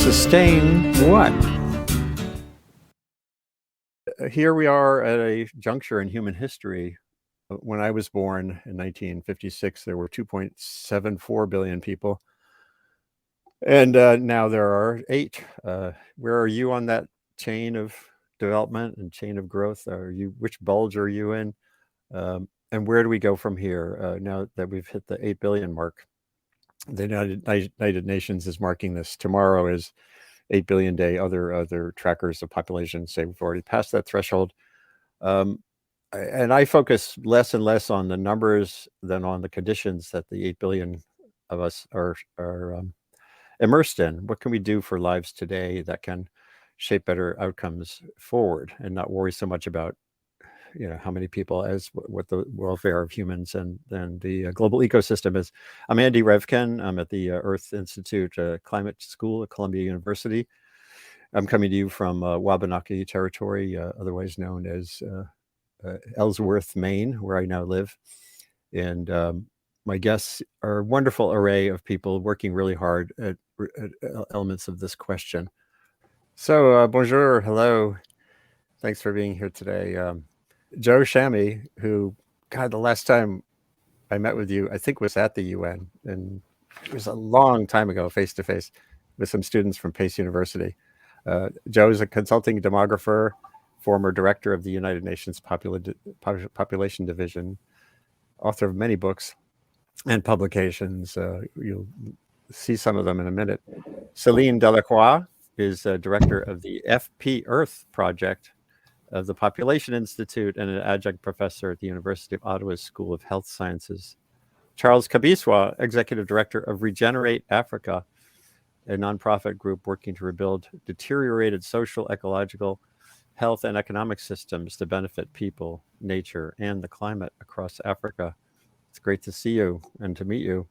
sustain what? Here we are at a juncture in human history. When I was born in 1956, there were 2.74 billion people. And now there are 8. Where are you on that chain of development and chain of growth? Which bulge are you in? And where do we go from here now that we've hit the 8 billion mark? The United Nations is marking this. Tomorrow is 8 billion day. Other trackers of population say we've already passed that threshold. And I focus less and less on the numbers than on the conditions that the 8 billion of us are immersed in. What can we do for lives today that can shape better outcomes forward and not worry so much about how many people as what the welfare of humans and the global ecosystem is. I'm Andy Revkin. I'm at the Earth Institute Climate School at Columbia University. I'm coming to you from Wabanaki territory, otherwise known as Ellsworth, Maine, where I now live. And my guests are a wonderful array of people working really hard at elements of this question. So bonjour, hello. Thanks for being here today. Joe Shamy, who, God, the last time I met with you, I think was at the UN, and it was a long time ago, face-to-face, with some students from Pace University. Joe is a consulting demographer, former director of the United Nations Population Division, author of many books and publications. You'll see some of them in a minute. Céline Delacroix is director of the FP Earth project of the Population Institute and an adjunct professor at the University of Ottawa's School of Health Sciences. Charles Kabiswa, executive director of Regenerate Africa, a nonprofit group working to rebuild deteriorated social, ecological, health, and economic systems to benefit people, nature, and the climate across Africa. It's great to see you and to meet you.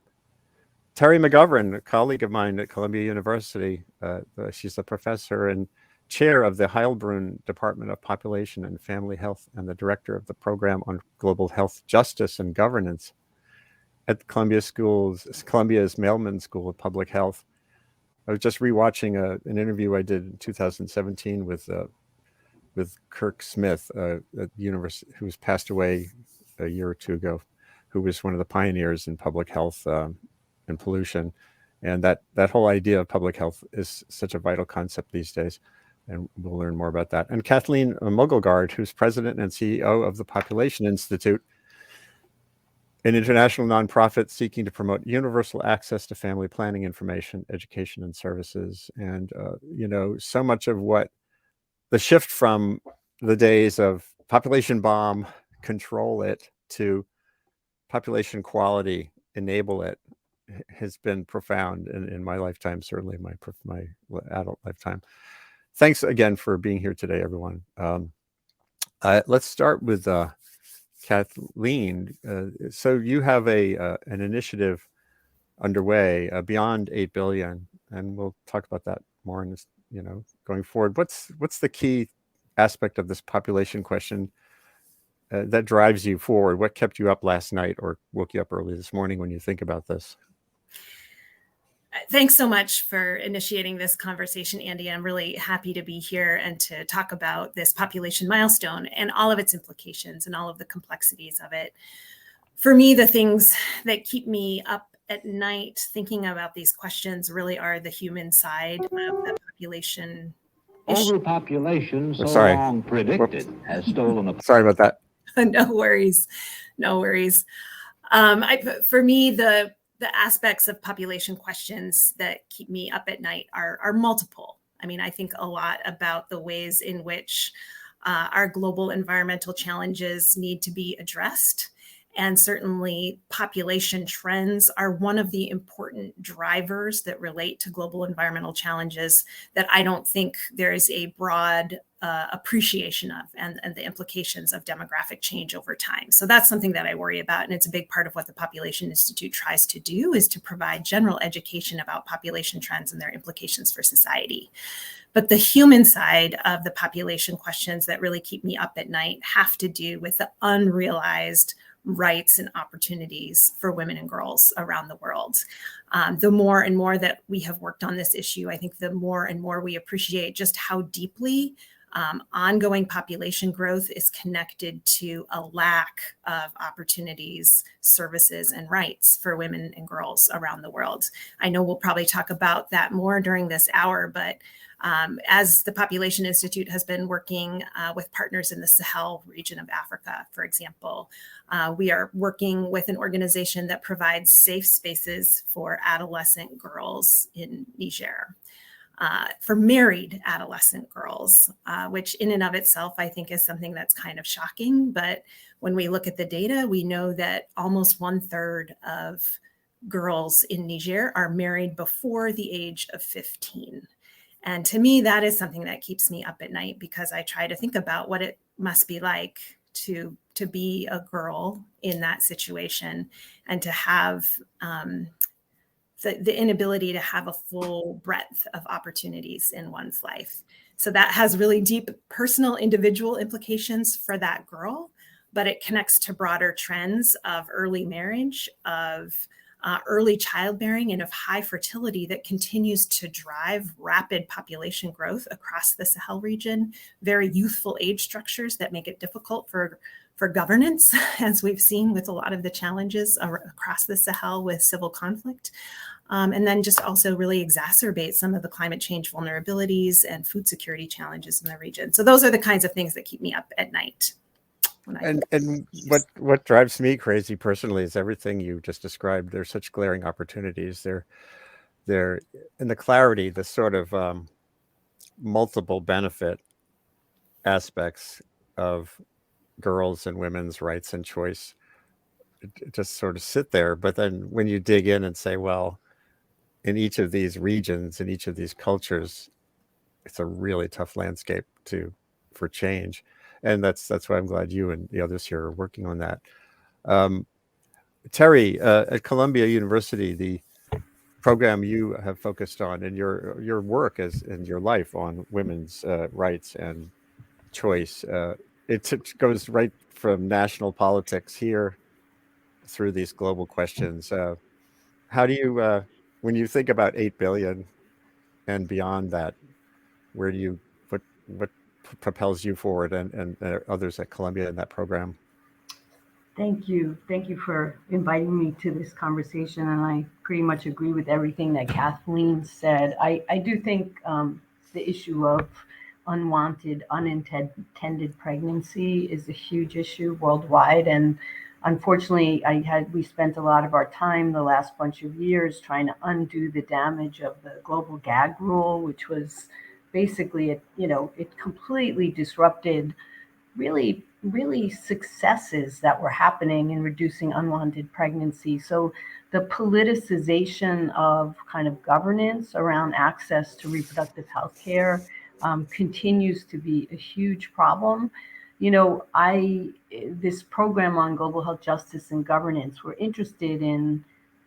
Terry McGovern, a colleague of mine at Columbia University. She's a professor and chair of the Heilbrunn Department of Population and Family Health and the director of the program on global health justice and governance at Columbia's Mailman School of Public Health. I was just rewatching an interview I did in 2017 with Kirk Smith at the university, who's passed away a year or two ago, who was one of the pioneers in public health and pollution. And that whole idea of public health is such a vital concept these days. And we'll learn more about that. And Kathleen Mogelgaard, who's president and CEO of the Population Institute, an international nonprofit seeking to promote universal access to family planning information, education, and services. And, so much of what the shift from the days of population bomb, control it, to population quality, enable it, has been profound in my lifetime, certainly my adult lifetime. Thanks again for being here today, everyone. Let's start with Kathleen. So you have an initiative underway beyond 8 billion, and we'll talk about that more in this, going forward. What's the key aspect of this population question that drives you forward? What kept you up last night or woke you up early this morning when you think about this? Thanks so much for initiating this conversation, Andy. I'm really happy to be here and to talk about this population milestone and all of its implications and all of the complexities of it. For me, the things that keep me up at night thinking about these questions really are the human side of the population issue. Overpopulation, so long predicted, has stolen a... Sorry about that. No worries. For me, the aspects of population questions that keep me up at night are multiple. I mean, I think a lot about the ways in which our global environmental challenges need to be addressed. And certainly population trends are one of the important drivers that relate to global environmental challenges that I don't think there is a broad appreciation of, and the implications of demographic change over time. So that's something that I worry about. And it's a big part of what the Population Institute tries to do, is to provide general education about population trends and their implications for society. But the human side of the population questions that really keep me up at night have to do with the unrealized rights and opportunities for women and girls around the world. The more and more that we have worked on this issue, I think the more and more we appreciate just how deeply ongoing population growth is connected to a lack of opportunities, services, and rights for women and girls around the world. I know we'll probably talk about that more during this hour, but as the Population Institute has been working with partners in the Sahel region of Africa, for example, we are working with an organization that provides safe spaces for adolescent girls in Niger. For married adolescent girls, which in and of itself, I think is something that's kind of shocking. But when we look at the data, we know that almost 1/3 of girls in Niger are married before the age of 15. And to me, that is something that keeps me up at night, because I try to think about what it must be like to be a girl in that situation and to have the inability to have a full breadth of opportunities in one's life. So that has really deep personal individual implications for that girl, but it connects to broader trends of early marriage, of early childbearing, and of high fertility that continues to drive rapid population growth across the Sahel region, very youthful age structures that make it difficult for governance, as we've seen with a lot of the challenges across the Sahel with civil conflict. And then just also really exacerbate some of the climate change vulnerabilities and food security challenges in the region. So those are the kinds of things that keep me up at night. And what drives me crazy personally is everything you just described. There's such glaring opportunities. They're in the clarity, the sort of multiple benefit aspects of girls and women's rights and choice just sort of sit there. But then when you dig in and say, well, in each of these regions, in each of these cultures, it's a really tough landscape for change. And that's why I'm glad you and the others here are working on that. Terry, at Columbia University, the program you have focused on in your work in your life on women's rights and choice, it goes right from national politics here through these global questions. How do you, when you think about 8 billion and beyond that, where do you, what propels you forward and others at Columbia in that program? Thank you. Thank you for inviting me to this conversation. And I pretty much agree with everything that Kathleen said. I do think the issue of unwanted, unintended pregnancy is a huge issue worldwide. And unfortunately, we spent a lot of our time the last bunch of years trying to undo the damage of the global gag rule, which was basically, it completely disrupted really successes that were happening in reducing unwanted pregnancy. So the politicization of kind of governance around access to reproductive health care continues to be a huge problem. This program on global health justice and governance, we're interested in,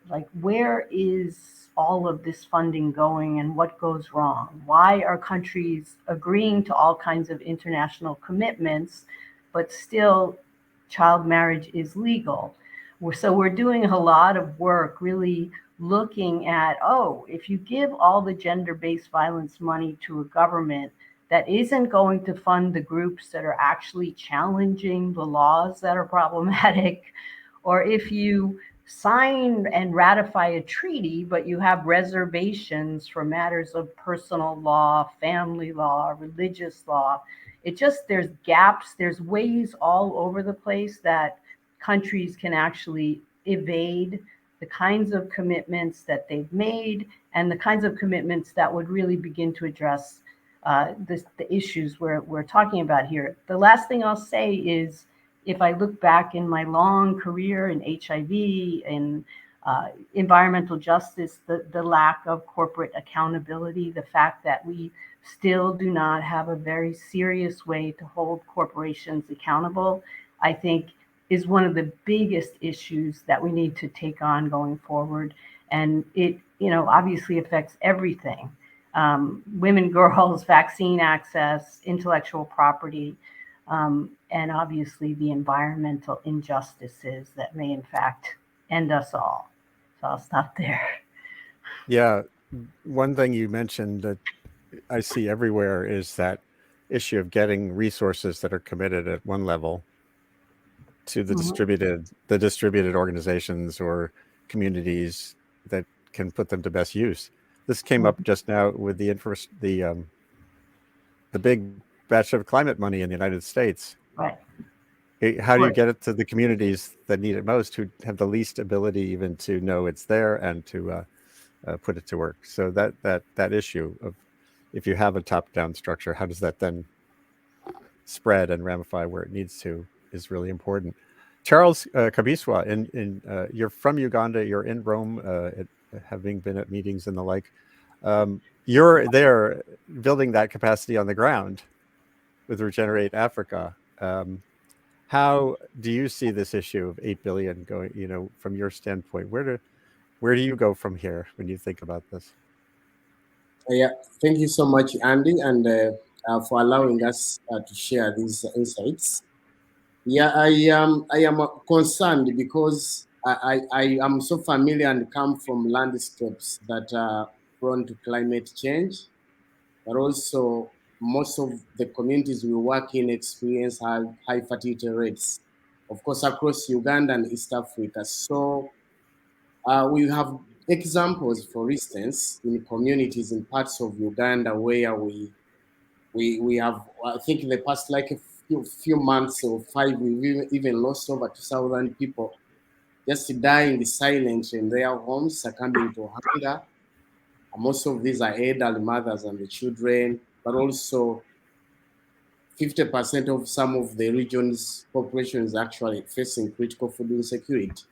like, where is all of this funding going and what goes wrong? Why are countries agreeing to all kinds of international commitments, but still child marriage is legal? So we're doing a lot of work really looking at, if you give all the gender-based violence money to a government that isn't going to fund the groups that are actually challenging the laws that are problematic, or if you sign and ratify a treaty, but you have reservations for matters of personal law, family law, religious law, there's gaps, there's ways all over the place that countries can actually evade the kinds of commitments that they've made and the kinds of commitments that would really begin to address the issues we're talking about here. The last thing I'll say is, if I look back in my long career in HIV, in environmental justice, the lack of corporate accountability, the fact that we still do not have a very serious way to hold corporations accountable, I think is one of the biggest issues that we need to take on going forward. And it, obviously affects everything. Women, girls, vaccine access, intellectual property. and obviously the environmental injustices that may in fact end us all. So I'll stop there. Yeah, one thing you mentioned that I see everywhere is that issue of getting resources that are committed at one level to the distributed organizations or communities that can put them to best use. This came up just now with the big batch of climate money in the United States. Right. How do you get it to the communities that need it most, who have the least ability even to know it's there and to put it to work? So that issue of, if you have a top-down structure, how does that then spread and ramify where it needs to, is really important. Charles Kabiswa, you're from Uganda, you're in Rome, having been at meetings and the like. You're there building that capacity on the ground with Regenerate Africa. How do you see this issue of 8 billion going, from your standpoint? Where do you go from here when you think about this? Yeah, thank you so much, Andy, and for allowing us to share these insights. Yeah, I am concerned because I am so familiar and come from landscapes that are prone to climate change, but also most of the communities we work in experience high fertility rates, of course, across Uganda and East Africa. So we have examples, for instance, in communities in parts of Uganda where we have, I think in the past few months or 5, we even lost over 2,000 people just dying silent in their homes, succumbing to hunger. And most of these are elderly mothers and the children, but also 50% of some of the region's population is actually facing critical food insecurity.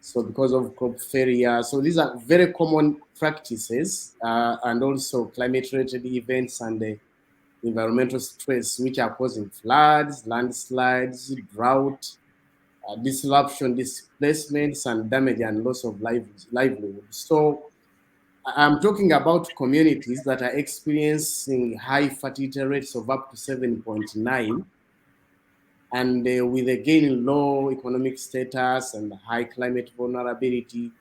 So because of crop failure, so these are very common practices, and also climate-related events and the environmental stress, which are causing floods, landslides, drought, disruption, displacements, and damage and loss of livelihood. So I'm talking about communities that are experiencing high fertility rates of up to 7.9, and with again low economic status and high climate vulnerability,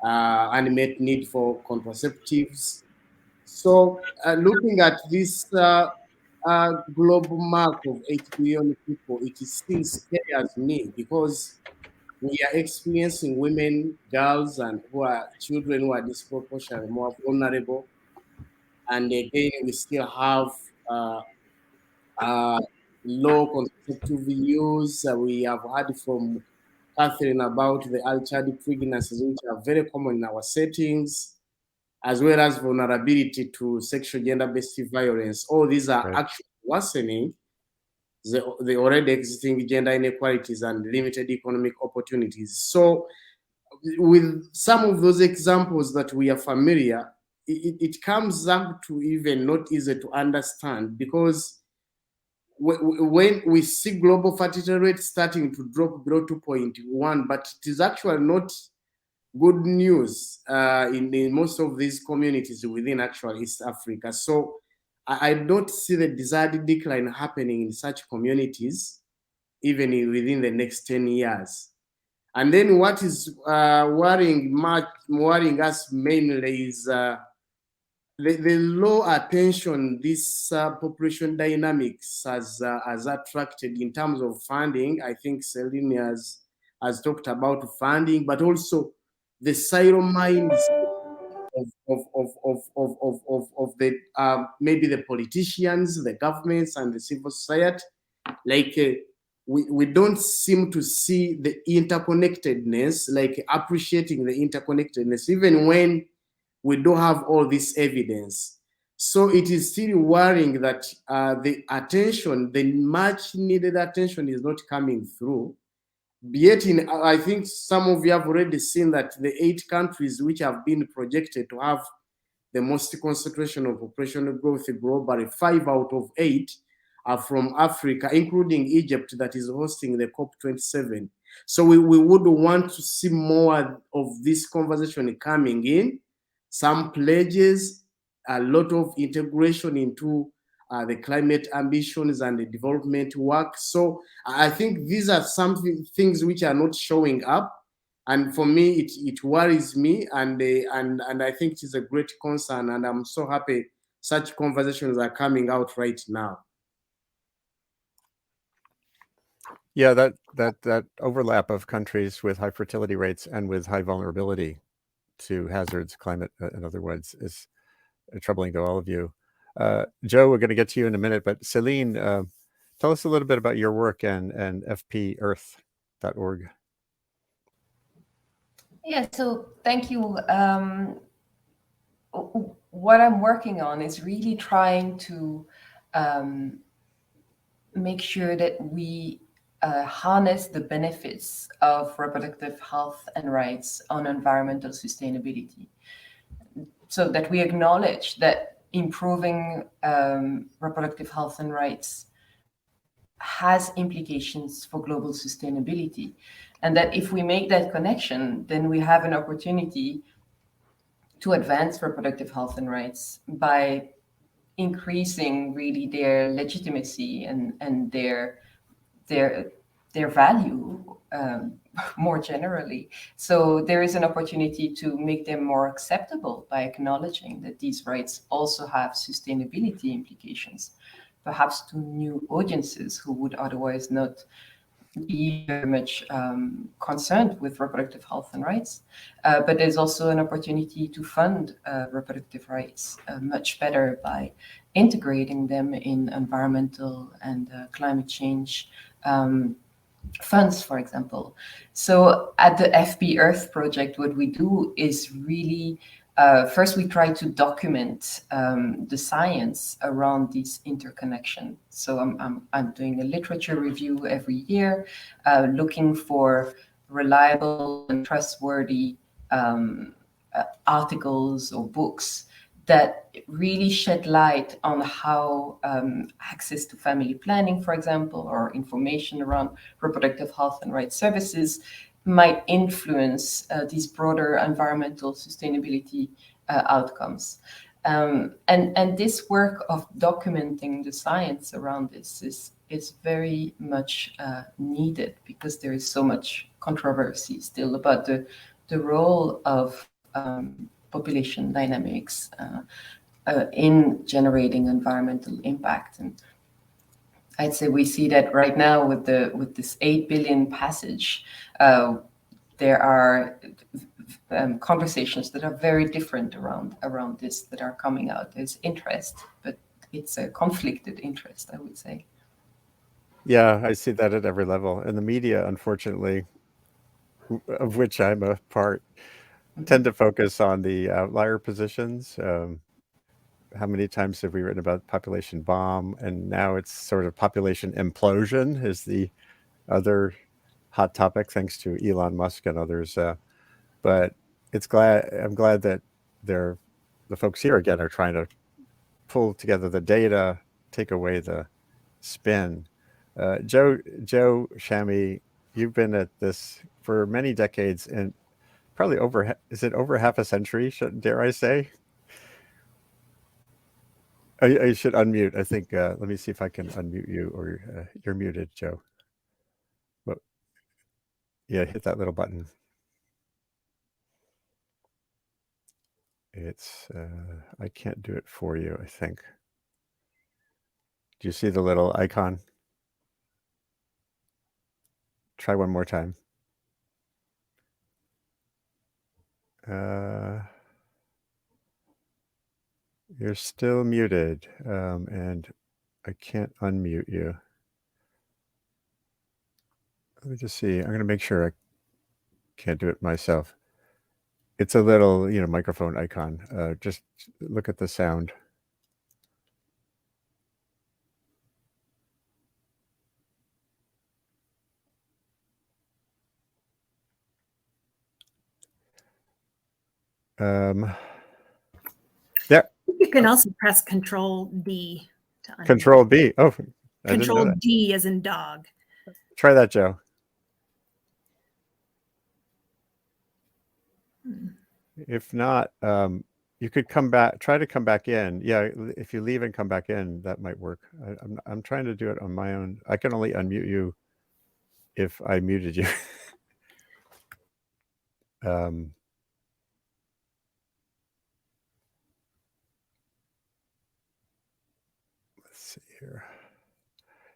unmet need for contraceptives. So looking at this global mark of 8 billion people, it still scares me, because we are experiencing women, girls, and children who are disproportionately more vulnerable. And again, we still have low contraceptive use. We have heard from Catherine about the early childhood pregnancies, which are very common in our settings, as well as vulnerability to sexual gender-based violence. All these are actually worsening the already existing gender inequalities and limited economic opportunities. So with some of those examples that we are familiar, it comes up to even not easy to understand, because when we see global fertility rates starting to drop below 2.1, but it is actually not good news in most of these communities within actual East Africa. So I don't see the desired decline happening in such communities, even within the next 10 years. And then what is worrying us mainly is the low attention this population dynamics has attracted in terms of funding. I think Celine has talked about funding, but also the silo minds of the maybe the politicians, the governments, and the civil society. Like we don't seem to see the interconnectedness, like appreciating the interconnectedness, even when we don't have all this evidence. So it is still worrying that the attention, the much needed attention, is not coming through. Yet, I think some of you have already seen that the 8 countries which have been projected to have the most concentration of population growth globally, 5 out of 8 are from Africa, including Egypt, that is hosting the COP27. So we would want to see more of this conversation coming in, some pledges, a lot of integration into the climate ambitions and the development work. So I think these are things which are not showing up. And for me, it worries me, and I think it is a great concern, and I'm so happy such conversations are coming out right now. Yeah, that overlap of countries with high fertility rates and with high vulnerability to hazards, climate, in other words, is troubling to all of you. Joe, we're going to get to you in a minute, but Celine, tell us a little bit about your work and fpearth.org. Yeah, so thank you. What I'm working on is really trying to make sure that we harness the benefits of reproductive health and rights on environmental sustainability, so that we acknowledge that improving reproductive health and rights has implications for global sustainability. And that if we make that connection, then we have an opportunity to advance reproductive health and rights by increasing really their legitimacy and their value more generally. So there is an opportunity to make them more acceptable by acknowledging that these rights also have sustainability implications, perhaps to new audiences who would otherwise not be very much concerned with reproductive health and rights. But there's also an opportunity to fund reproductive rights much better by integrating them in environmental and climate change funds, for example. So at the FP Earth project, what we do is really first, we try to document the science around this interconnection. So I'm doing a literature review every year, looking for reliable and trustworthy articles or books that really shed light on how access to family planning, for example, or information around reproductive health and rights services might influence these broader environmental sustainability outcomes. And this work of documenting the science around this is very much needed, because there is so much controversy still about the role of population dynamics in generating environmental impact. And I'd say we see that right now with this 8 billion passage, there are conversations that are very different around this that are coming out. There's interest, but it's a conflicted interest, I would say. Yeah, I see that at every level. And the media, unfortunately, of which I'm a part, tend to focus on the outlier positions. How many times have we written about population bomb? And now it's sort of population implosion is the other hot topic, thanks to Elon Musk and others. But I'm glad that the folks here again are trying to pull together the data, take away the spin. Joe Shami, you've been at this for many decades and probably over half a century, dare I say? I should unmute. I think, let me see if I can unmute you, or you're muted, Joe. But yeah, hit that little button. It's, I can't do it for you, I think. Do you see the little icon? Try one more time. You're still muted, and I can't unmute you. Let me just see. I'm going to make sure I can't do it myself. It's a little, microphone icon. Just look at the sound. There. You can also press Control D to unmute. Control B. Oh, Control D as in dog. Try that, Joe. If not, You could come back, try to come back in. Yeah, if you leave and come back in, that might work. I'm trying to do it on my own. I can only unmute you if I muted you. Let's see here.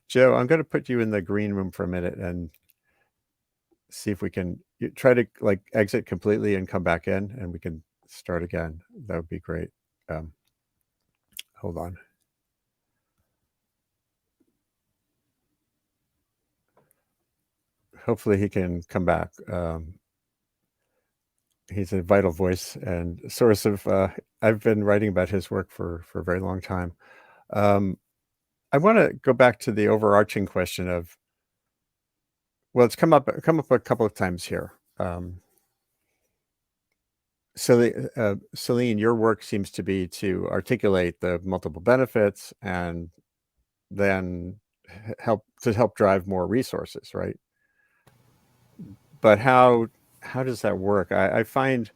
Joe, I'm going to put you in the green room for a minute and see if we can try to like exit completely and come back in, and we can start again. That would be great. Hold on. Hopefully he can come back. He's a vital voice and source of, I've been writing about his work for a very long time. I want to go back to the overarching question of, well, it's come up a couple of times here. So, Celine, your work seems to be to articulate the multiple benefits and then help drive more resources, right? But how does that work? I find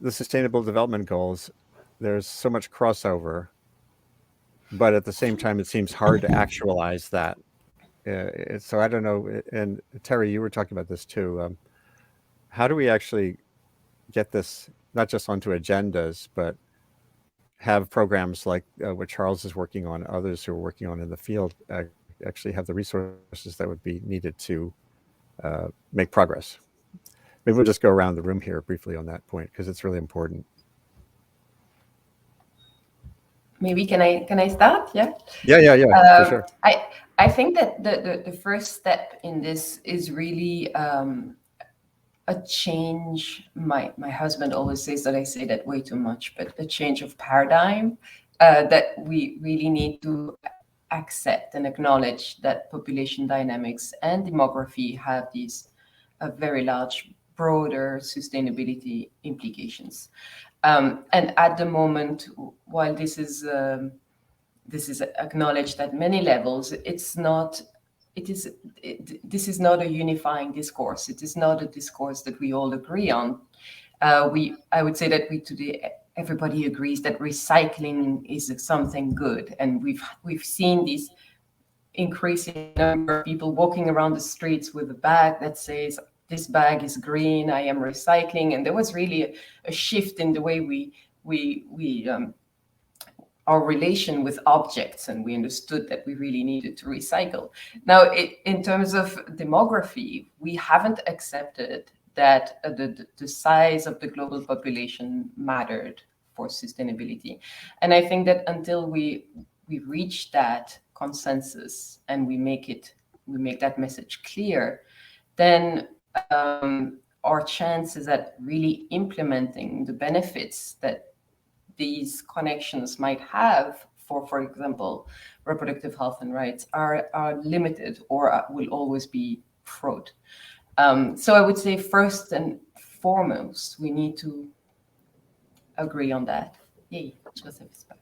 the Sustainable Development Goals, there's so much crossover, but at the same time, it seems hard to actualize that. So I don't know. And Terry, you were talking about this too. How do we actually get this not just onto agendas, but have programs like what Charles is working on, others who are working on in the field, actually have the resources that would be needed to make progress? Maybe we'll just go around the room here briefly on that point, because it's really important. Maybe can I start? Yeah. Yeah, for sure. I think that the first step in this is really a change. My husband always says that I say that way too much, but a change of paradigm that we really need to accept and acknowledge that population dynamics and demography have these very large, broader sustainability implications. And at the moment, while this is acknowledged at many levels, this is not a unifying discourse. It is not a discourse that we all agree on. I would say that today everybody agrees that recycling is something good, and we've seen this increasing number of people walking around the streets with a bag that says, "This bag is green, I am recycling." And there was really a shift in the way we our relation with objects, and we understood that we really needed to recycle. Now, in terms of demography, we haven't accepted that the size of the global population mattered for sustainability. And I think that until we reach that consensus and we make that message clear, then our chances at really implementing the benefits that these connections might have for example, reproductive health and rights are limited or will always be fraught. So I would say first and foremost, we need to agree on that. Yay, Joseph is back.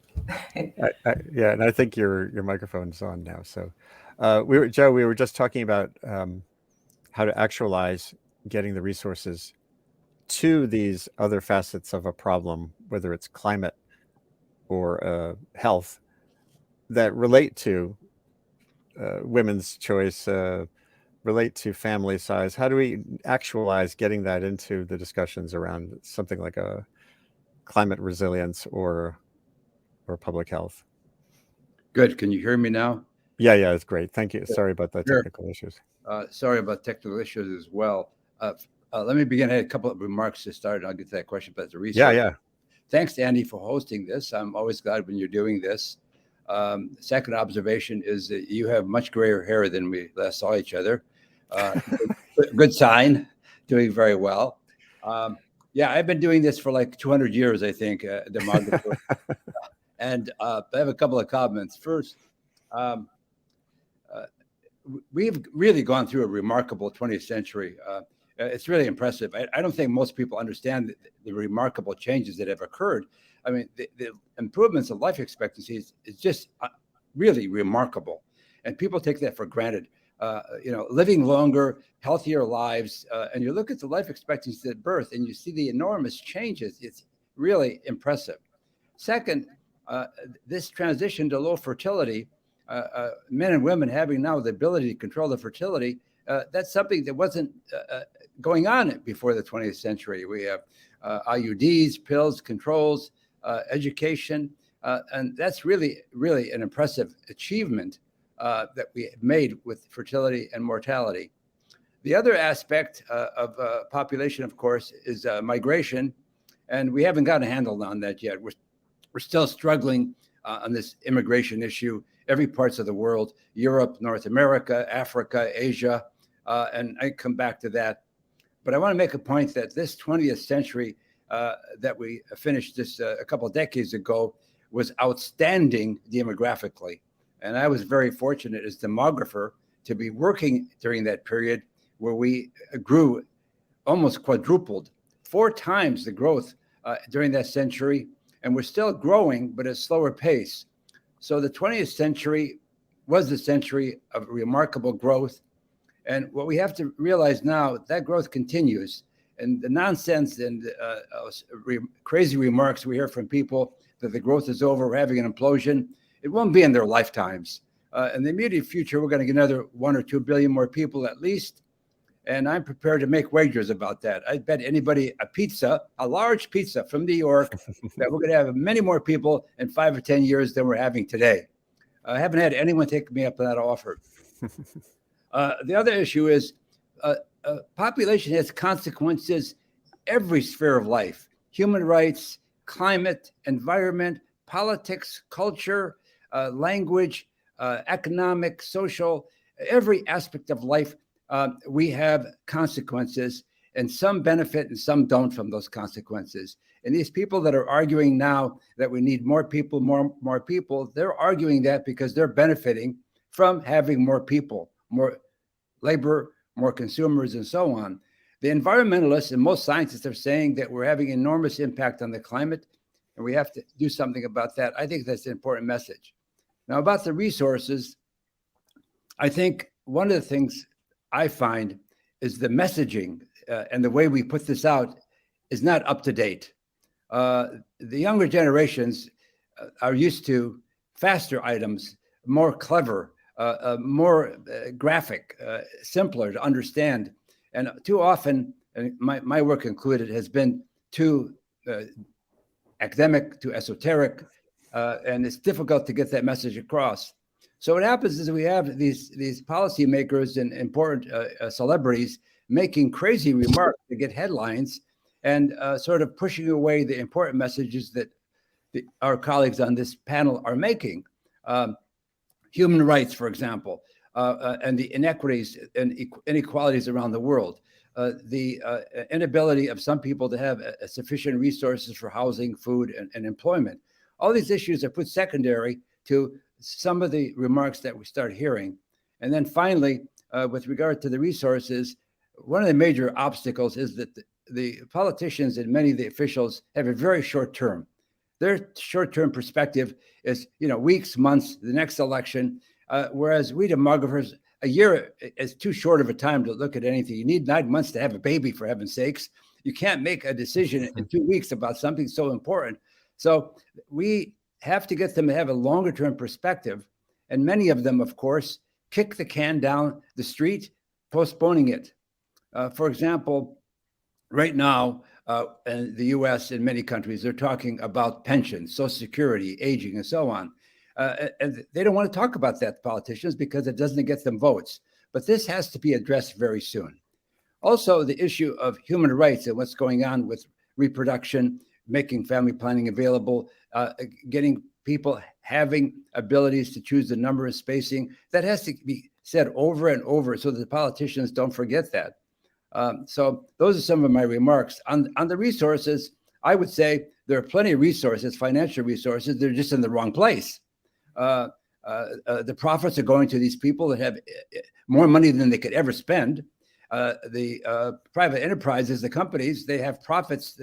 Yeah, and I think your microphone's on now. So we were just talking about how to actualize getting the resources to these other facets of a problem, whether it's climate or health, that relate to women's choice, relate to family size. How do we actualize getting that into the discussions around something like a climate resilience or public health? Good. Can you hear me now? Yeah, it's great. Thank you. Sorry about the technical issues. Sorry about technical issues as well. Let me begin. I had a couple of remarks to start. I'll get to that question about the research. Yeah. Thanks, Andy, for hosting this. I'm always glad when you're doing this. Second observation is that you have much grayer hair than we last saw each other. Good sign. Doing very well. Yeah, I've been doing this for like 200 years, I think, demography. And I have a couple of comments. First, we've really gone through a remarkable 20th century. It's really impressive. I don't think most people understand the remarkable changes that have occurred. I mean, the improvements of life expectancy is just really remarkable. And people take that for granted. Living longer, healthier lives. And you look at the life expectancy at birth and you see the enormous changes. It's really impressive. Second, this transition to low fertility, men and women having now the ability to control the fertility, that's something that wasn't going on before the 20th century. We have IUDs, pills, controls, education, and that's really, really an impressive achievement that we made with fertility and mortality. The other aspect of population, of course, is migration, and we haven't gotten a handle on that yet. We're still struggling on this immigration issue. Every parts of the world, Europe, North America, Africa, Asia, and I come back to that. But I want to make a point that this 20th century that we finished this a couple of decades ago was outstanding demographically. And I was very fortunate as demographer to be working during that period where we grew almost quadrupled, 4 times the growth during that century. And we're still growing, but at a slower pace. So the 20th century was the century of remarkable growth. And what we have to realize now, that growth continues. And the nonsense and crazy remarks we hear from people that the growth is over, we're having an implosion, it won't be in their lifetimes. In the immediate future, we're going to get another 1 or 2 billion more people at least. And I'm prepared to make wagers about that. I bet anybody a large pizza from New York, that we're going to have many more people in 5 or 10 years than we're having today. I haven't had anyone take me up on that offer. The other issue is population has consequences every sphere of life: human rights, climate, environment, politics, culture, language, economic, social, every aspect of life. We have consequences, and some benefit and some don't from those consequences. And these people that are arguing now that we need more people, more people, they're arguing that because they're benefiting from having more people, more labor, more consumers, and so on. The environmentalists and most scientists are saying that we're having enormous impact on the climate, and we have to do something about that. I think that's an important message. Now, about the resources, I think one of the things I find is the messaging and the way we put this out is not up to date. The younger generations are used to faster items, more clever, more graphic, simpler to understand. And too often, and my work included, has been too academic, too esoteric, and it's difficult to get that message across. So what happens is we have these policymakers and important celebrities making crazy remarks to get headlines and sort of pushing away the important messages that our colleagues on this panel are making. Human rights, for example, and the inequities and inequalities around the world. The inability of some people to have sufficient resources for housing, food, and employment. All these issues are put secondary to some of the remarks that we start hearing. And then finally, with regard to the resources, one of the major obstacles is that the politicians and many of the officials have a very short term. Their short-term perspective is, weeks, months, the next election, whereas we demographers, a year is too short of a time to look at anything. You need 9 months to have a baby, for heaven's sakes. You can't make a decision in 2 weeks about something so important. So we have to get them to have a longer term perspective. And many of them, of course, kick the can down the street, postponing it. For example, right now, in the US and many countries, they're talking about pensions, Social Security, aging, and so on. And they don't want to talk about that, politicians, because it doesn't get them votes. But this has to be addressed very soon. Also, the issue of human rights and what's going on with reproduction, making family planning available, getting people having abilities to choose the number of spacing, that has to be said over and over so that the politicians don't forget that. So those are some of my remarks. On the resources, I would say there are plenty of resources, financial resources, they're just in the wrong place. The profits are going to these people that have more money than they could ever spend. The private enterprises, the companies, they have profits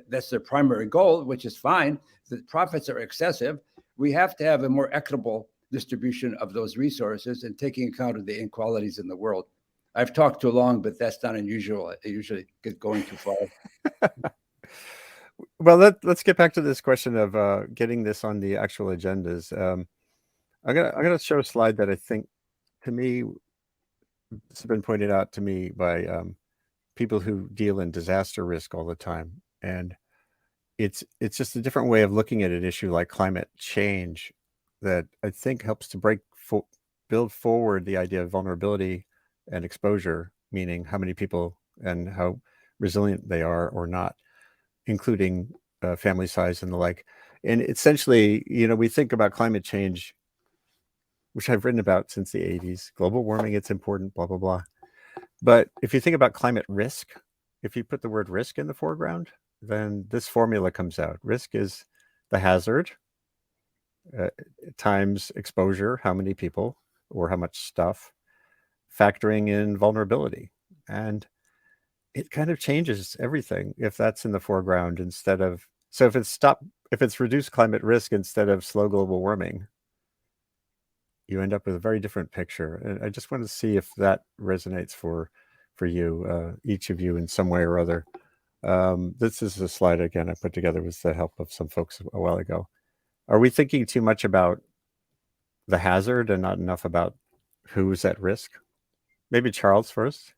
that's their primary goal, which is fine. The profits are excessive. We have to have a more equitable distribution of those resources and taking account of the inequalities in the world. I've talked too long, but that's not unusual. I usually get going too far. Well, let's get back to this question of getting this on the actual agendas. I'm gonna show a slide that I think, to me, this has been pointed out to me by people who deal in disaster risk all the time, and it's just a different way of looking at an issue like climate change that I think helps to build forward the idea of vulnerability and exposure, meaning how many people and how resilient they are or not, including family size and the like. And essentially, we think about climate change, which I've written about since the 80s. Global warming, it's important, blah, blah, blah. But if you think about climate risk, if you put the word risk in the foreground, then this formula comes out. Risk is the hazard times exposure, how many people or how much stuff, factoring in vulnerability. And it kind of changes everything if that's in the foreground instead of, so if it's reduced climate risk instead of slow global warming, you end up with a very different picture. And I just want to see if that resonates for you, each of you in some way or other. This is a slide, again, I put together with the help of some folks a while ago. Are we thinking too much about the hazard and not enough about who's at risk? Maybe Charles first.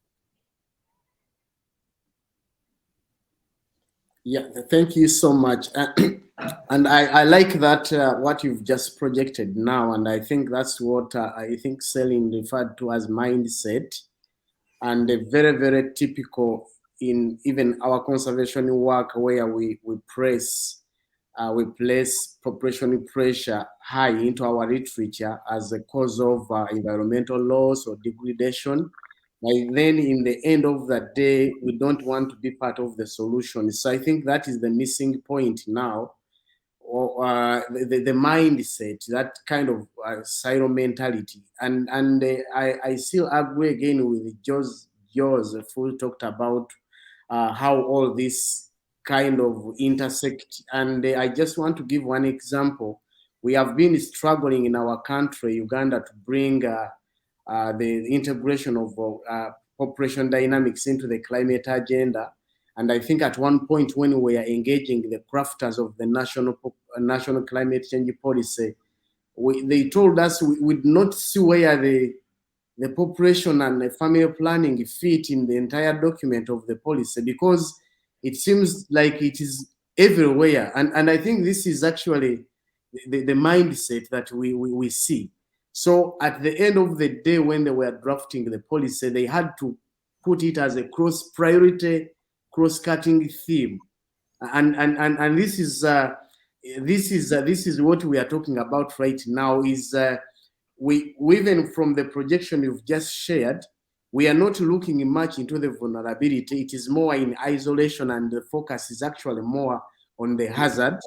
Yeah, thank you so much. And I like that what you've just projected now, and I think that's what I think Celine referred to as mindset, and a very, very typical in even our conservation work, where we place population pressure high into our literature as a cause of environmental loss or degradation. But then in the end of the day, we don't want to be part of the solution. So I think that is the missing point now, or the mindset, that kind of silo mentality. And I still agree again with Joe's who talked about how all this kind of intersect. And I just want to give one example. We have been struggling in our country, Uganda, to bring the integration of population dynamics into the climate agenda. And I think at one point when we were engaging the crafters of the national climate change policy, they told us we would not see where the population and the family planning fit in the entire document of the policy, because it seems like it is everywhere. And I think this is actually the mindset that we see. So at the end of the day, when they were drafting the policy, they had to put it as a cross-priority, cross-cutting theme. And this is what we are talking about right now. Is we even from the projection you've just shared, we are not looking much into the vulnerability. It is more in isolation, and the focus is actually more on the hazard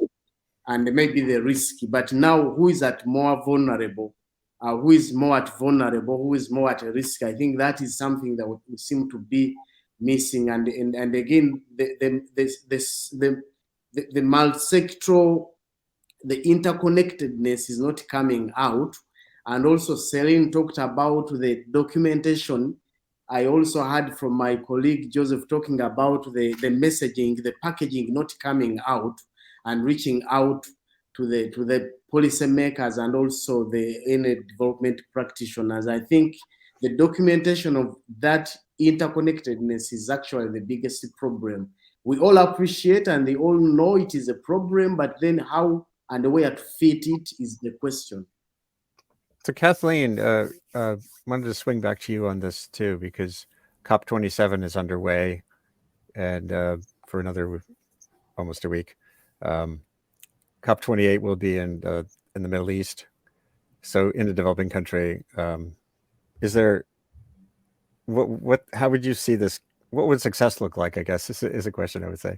and maybe the risk. But now, who is at more vulnerable? Who is more at vulnerable? Who is more at risk? I think that is something that we seem to be missing. And again, the multi-sectoral, the interconnectedness is not coming out. And also, Celine talked about the documentation. I also heard from my colleague Joseph talking about the messaging, the packaging not coming out and reaching out to the policymakers and also the development practitioners. I think the documentation of that interconnectedness is actually the biggest problem. We all appreciate and they all know it is a problem, but then how and where to fit it is the question. So Kathleen, wanted to swing back to you on this too, because COP27 is underway, and for another almost a week. COP28 will be in the Middle East, so in a developing country. Is there what? How would you see this? What would success look like? I guess is a question I would say.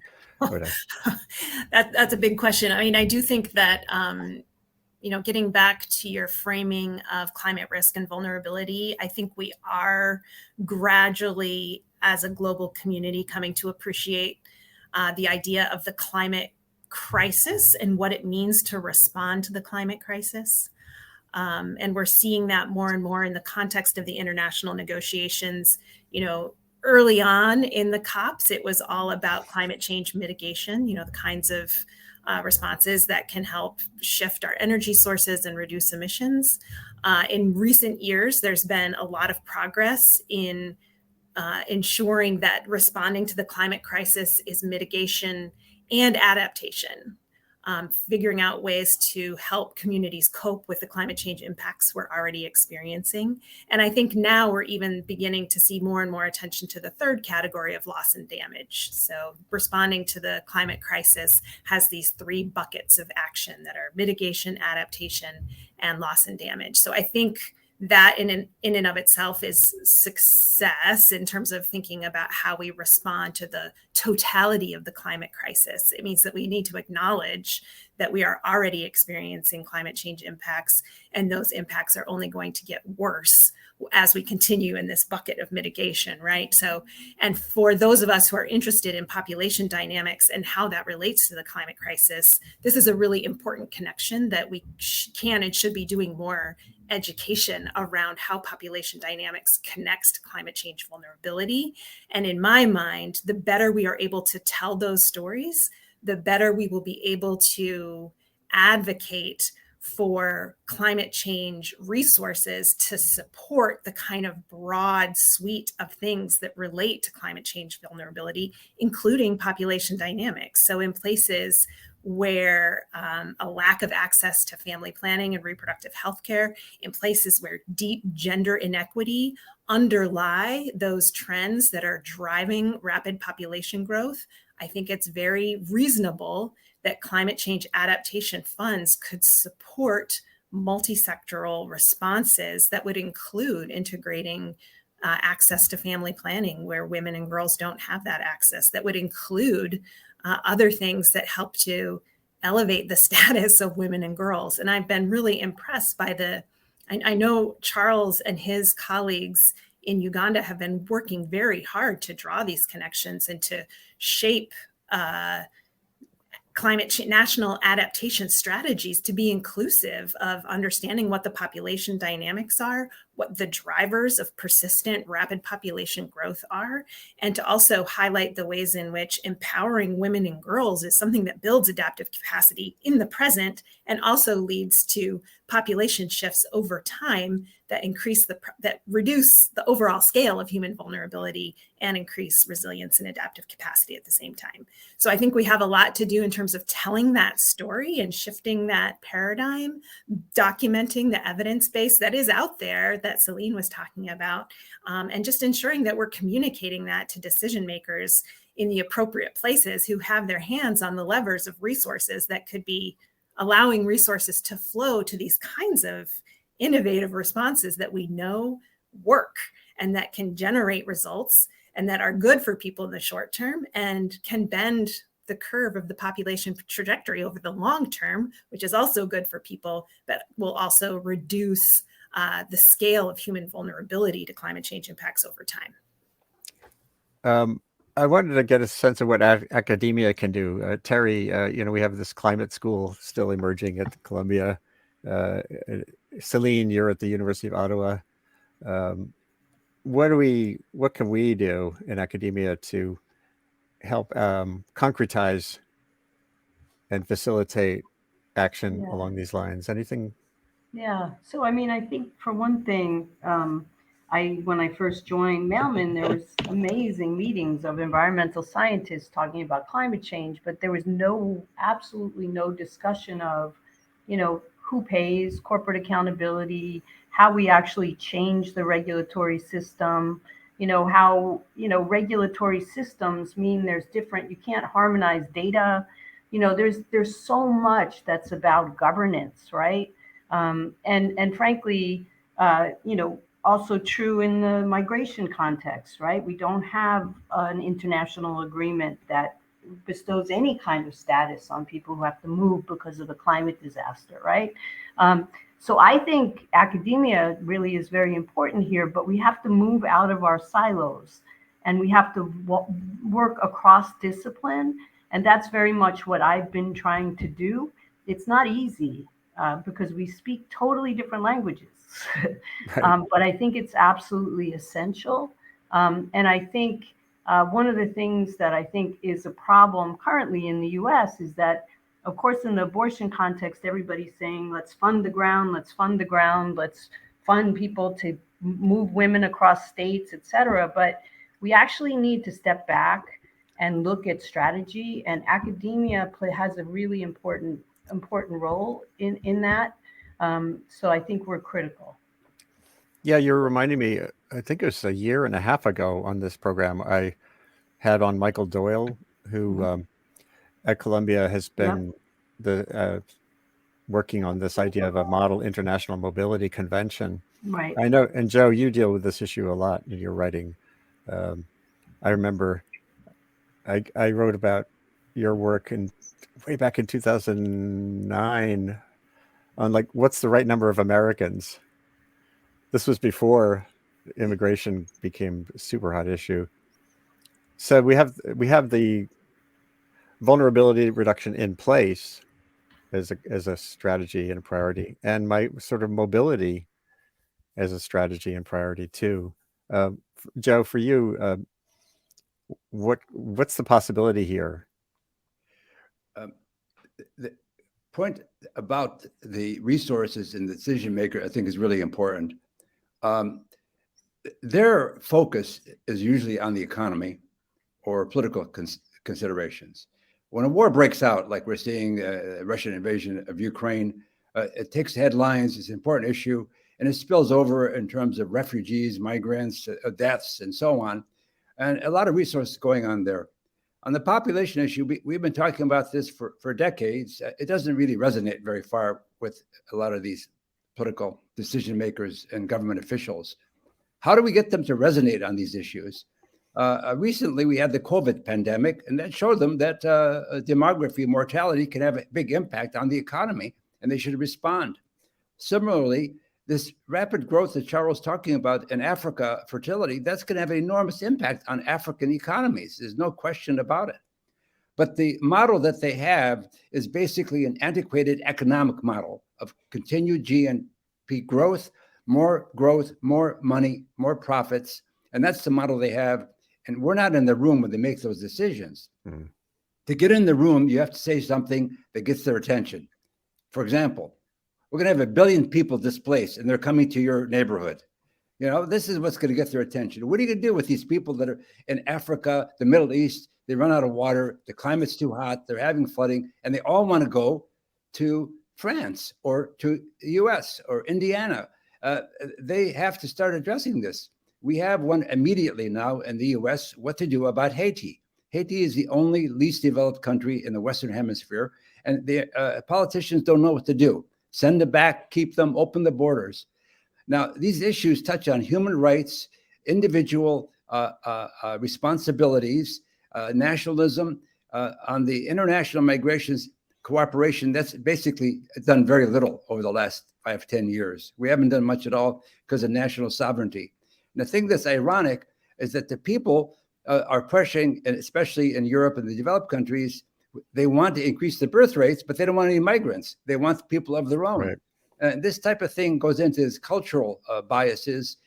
That's a big question. I mean, I do think that getting back to your framing of climate risk and vulnerability, I think we are gradually, as a global community, coming to appreciate the idea of the climate crisis and what it means to respond to the climate crisis. And we're seeing that more and more in the context of the international negotiations. early on in the COPs, it was all about climate change mitigation, the kinds of responses that can help shift our energy sources and reduce emissions. In recent years, there's been a lot of progress in ensuring that responding to the climate crisis is mitigation and adaptation, figuring out ways to help communities cope with the climate change impacts we're already experiencing. And I think now we're even beginning to see more and more attention to the third category of loss and damage. So responding to the climate crisis has these three buckets of action that are mitigation, adaptation, and loss and damage. So I think that in and of itself is success in terms of thinking about how we respond to the totality of the climate crisis. It means that we need to acknowledge that we are already experiencing climate change impacts, and those impacts are only going to get worse as we continue in this bucket of mitigation, right? So, and for those of us who are interested in population dynamics and how that relates to the climate crisis, this is a really important connection that we can and should be doing more education around how population dynamics connects to climate change vulnerability. And in my mind, the better we are able to tell those stories, the better we will be able to advocate for climate change resources to support the kind of broad suite of things that relate to climate change vulnerability, including population dynamics. So in places where a lack of access to family planning and reproductive health care, in places where deep gender inequity underlie those trends that are driving rapid population growth, I think it's very reasonable that climate change adaptation funds could support multi-sectoral responses that would include integrating access to family planning where women and girls don't have that access, that would include other things that help to elevate the status of women and girls. And I've been really impressed by I know Charles and his colleagues in Uganda have been working very hard to draw these connections and to shape national adaptation strategies to be inclusive of understanding what the population dynamics are, what the drivers of persistent rapid population growth are, and to also highlight the ways in which empowering women and girls is something that builds adaptive capacity in the present and also leads to population shifts over time that reduce the overall scale of human vulnerability and increase resilience and adaptive capacity at the same time. So I think we have a lot to do in terms of telling that story and shifting that paradigm, documenting the evidence base that is out there that Celine was talking about, and just ensuring that we're communicating that to decision makers in the appropriate places who have their hands on the levers of resources that could be allowing resources to flow to these kinds of innovative responses that we know work and that can generate results and that are good for people in the short term and can bend the curve of the population trajectory over the long term, which is also good for people, but will also reduce the scale of human vulnerability to climate change impacts over time. I wanted to get a sense of what academia can do. Terry, we have this climate school still emerging at Columbia. Celine, you're at the University of Ottawa. What can we do in academia to help concretize and facilitate action along these lines? Anything? Yeah. So, I mean, I think for one thing, when I first joined Mailman, there was amazing meetings of environmental scientists talking about climate change, but there was absolutely no discussion of, who pays, corporate accountability, how we actually change the regulatory system, how, regulatory systems mean you can't harmonize data. There's so much that's about governance, right? And frankly, also true in the migration context, right? We don't have an international agreement that bestows any kind of status on people who have to move because of the climate disaster, right? So I think academia really is very important here, but we have to move out of our silos and we have to work across discipline. And that's very much what I've been trying to do. It's not easy because we speak totally different languages. But I think it's absolutely essential And I think one of the things that I think is a problem currently in the US is that, of course, in the abortion context, everybody's saying, let's fund the ground, let's fund the ground, let's fund people to move women across states, et cetera. But we actually need to step back and look at strategy, and academia has a really important role in that. So I think we're critical. Yeah, you're reminding me, I think it was a year and a half ago on this program, I had on Michael Doyle, who at Columbia has been working on this idea of a model international mobility convention. Right. I know, and Joe, you deal with this issue a lot in your writing. I remember I wrote about your work way back in 2009 on like, what's the right number of Americans? This was before immigration became a super hot issue. So we have the vulnerability reduction in place as a strategy and a priority, and my sort of mobility as a strategy and priority too. Joe, for you, what's the possibility here? The point about the resources and the decision maker, I think, is really important. Their focus is usually on the economy or political considerations. When a war breaks out, like we're seeing a Russian invasion of Ukraine, it takes headlines, it's an important issue, and it spills over in terms of refugees, migrants, deaths, and so on. And a lot of resources going on there. On the population issue, we've been talking about this for decades. It doesn't really resonate very far with a lot of these political decision makers and government officials. How do we get them to resonate on these issues? Recently, we had the COVID pandemic, and that showed them that demography, mortality can have a big impact on the economy, and they should respond. Similarly, this rapid growth that Charles was talking about in Africa, fertility, that's going to have an enormous impact on African economies. There's no question about it. But the model that they have is basically an antiquated economic model of continued GNP growth, more money, more profits. And that's the model they have. And we're not in the room when they make those decisions. Mm-hmm. To get in the room, you have to say something that gets their attention. For example, we're going to have 1 billion people displaced, and they're coming to your neighborhood. You know, this is what's going to get their attention. What are you going to do with these people that are in Africa, the Middle East? They run out of water. The climate's too hot. They're having flooding, and they all want to go to France or to the U.S. or Indiana. They have to start addressing this. We have one immediately now in the U.S. what to do about Haiti. Haiti is the only least developed country in the Western Hemisphere, and the politicians don't know what to do. Send them back, keep them, open the borders. Now, these issues touch on human rights, individual responsibilities, nationalism, on the international migrations cooperation. That's basically done very little over the last 5-10 years. We haven't done much at all because of national sovereignty. And the thing that's ironic is that the people are pushing, and especially in Europe and the developed countries, they want to increase the birth rates, but they don't want any migrants. They want people of their own. Right. And this type of thing goes into this cultural biases.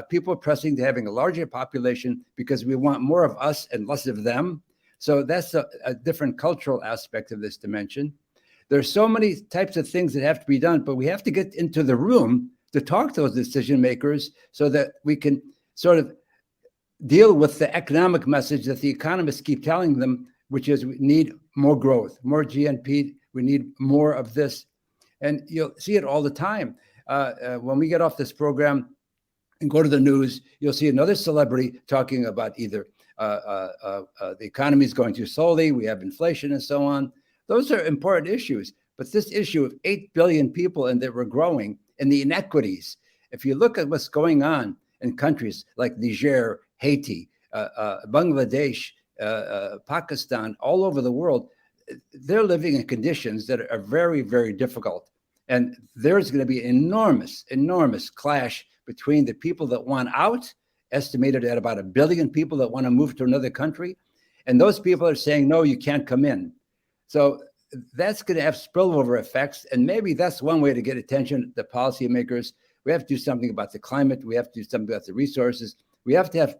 People are pressing to having a larger population because we want more of us and less of them. So that's a different cultural aspect of this dimension. There's so many types of things that have to be done, but we have to get into the room to talk to those decision makers so that we can sort of deal with the economic message that the economists keep telling them, which is we need more growth, more GNP, we need more of this. And you'll see it all the time. When we get off this program and go to the news, you'll see another celebrity talking about either the economy is going too slowly, we have inflation and so on. Those are important issues. But this issue of 8 billion people and that we're growing and the inequities, if you look at what's going on in countries like Niger, Haiti, Bangladesh, Pakistan, all over the world, they're living in conditions that are very, very difficult. And there's going to be enormous clash between the people that want out, estimated at about 1 billion people that want to move to another country. And those people are saying, no, you can't come in. So that's going to have spillover effects. And maybe that's one way to get attention to policymakers. We have to do something about the climate. We have to do something about the resources. We have to have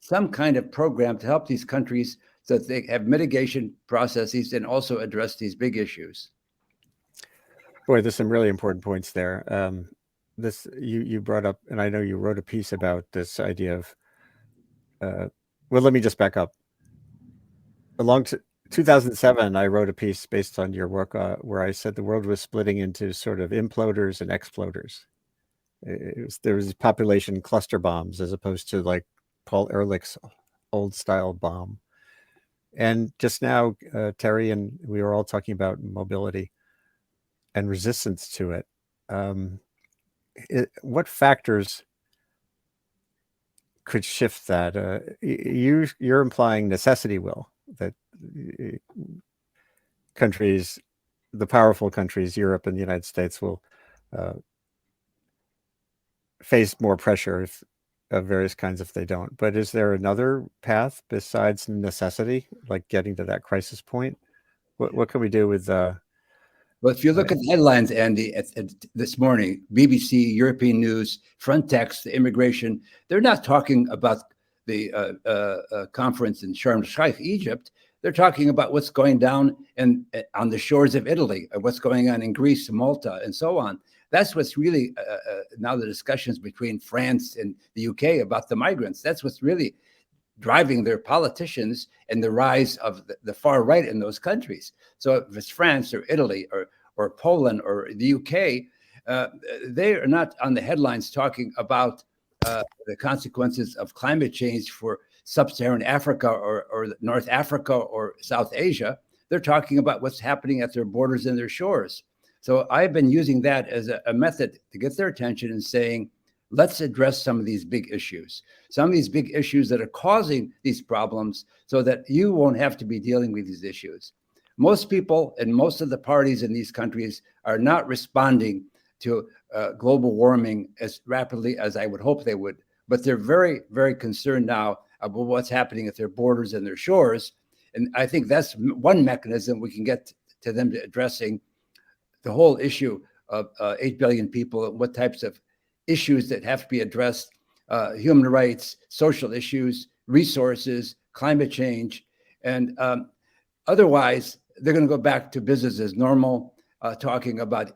some kind of program to help these countries so that they have mitigation processes and also address these big issues. Boy, there's some really important points there. This you brought up, and I know you wrote a piece about this idea of. Well, let me just back up. Along to 2007, I wrote a piece based on your work where I said the world was splitting into sort of imploders and exploders. There was population cluster bombs as opposed to like Paul Ehrlich's old style bomb. And just now, Terry and we were all talking about mobility and resistance to it. What factors could shift that? You're implying necessity will, that countries, the powerful countries, Europe and the United States, will face more pressure of various kinds if they don't. But is there another path besides necessity, like getting to that crisis point? What can we do with? Well, if you look at the headlines, Andy, at this morning, BBC, European News, front text, the immigration, they're not talking about the conference in Sharm el-Sheikh, Egypt. They're talking about what's going down on the shores of Italy, or what's going on in Greece, Malta, and so on. That's what's really now the discussions between France and the UK about the migrants. That's what's really driving their politicians and the rise of the far right in those countries. So if it's France or Italy or Poland or the UK, they are not on the headlines talking about the consequences of climate change for sub-Saharan Africa or North Africa or South Asia. They're talking about what's happening at their borders and their shores. So I've been using that as a method to get their attention and saying, let's address some of these big issues, some of these big issues that are causing these problems so that you won't have to be dealing with these issues. Most people and most of the parties in these countries are not responding to global warming as rapidly as I would hope they would, but they're very, very concerned now about what's happening at their borders and their shores. And I think that's one mechanism we can get to them to addressing the whole issue of 8 billion people and what types of issues that have to be addressed, human rights, social issues, resources, climate change. And otherwise, they're going to go back to business as normal, talking about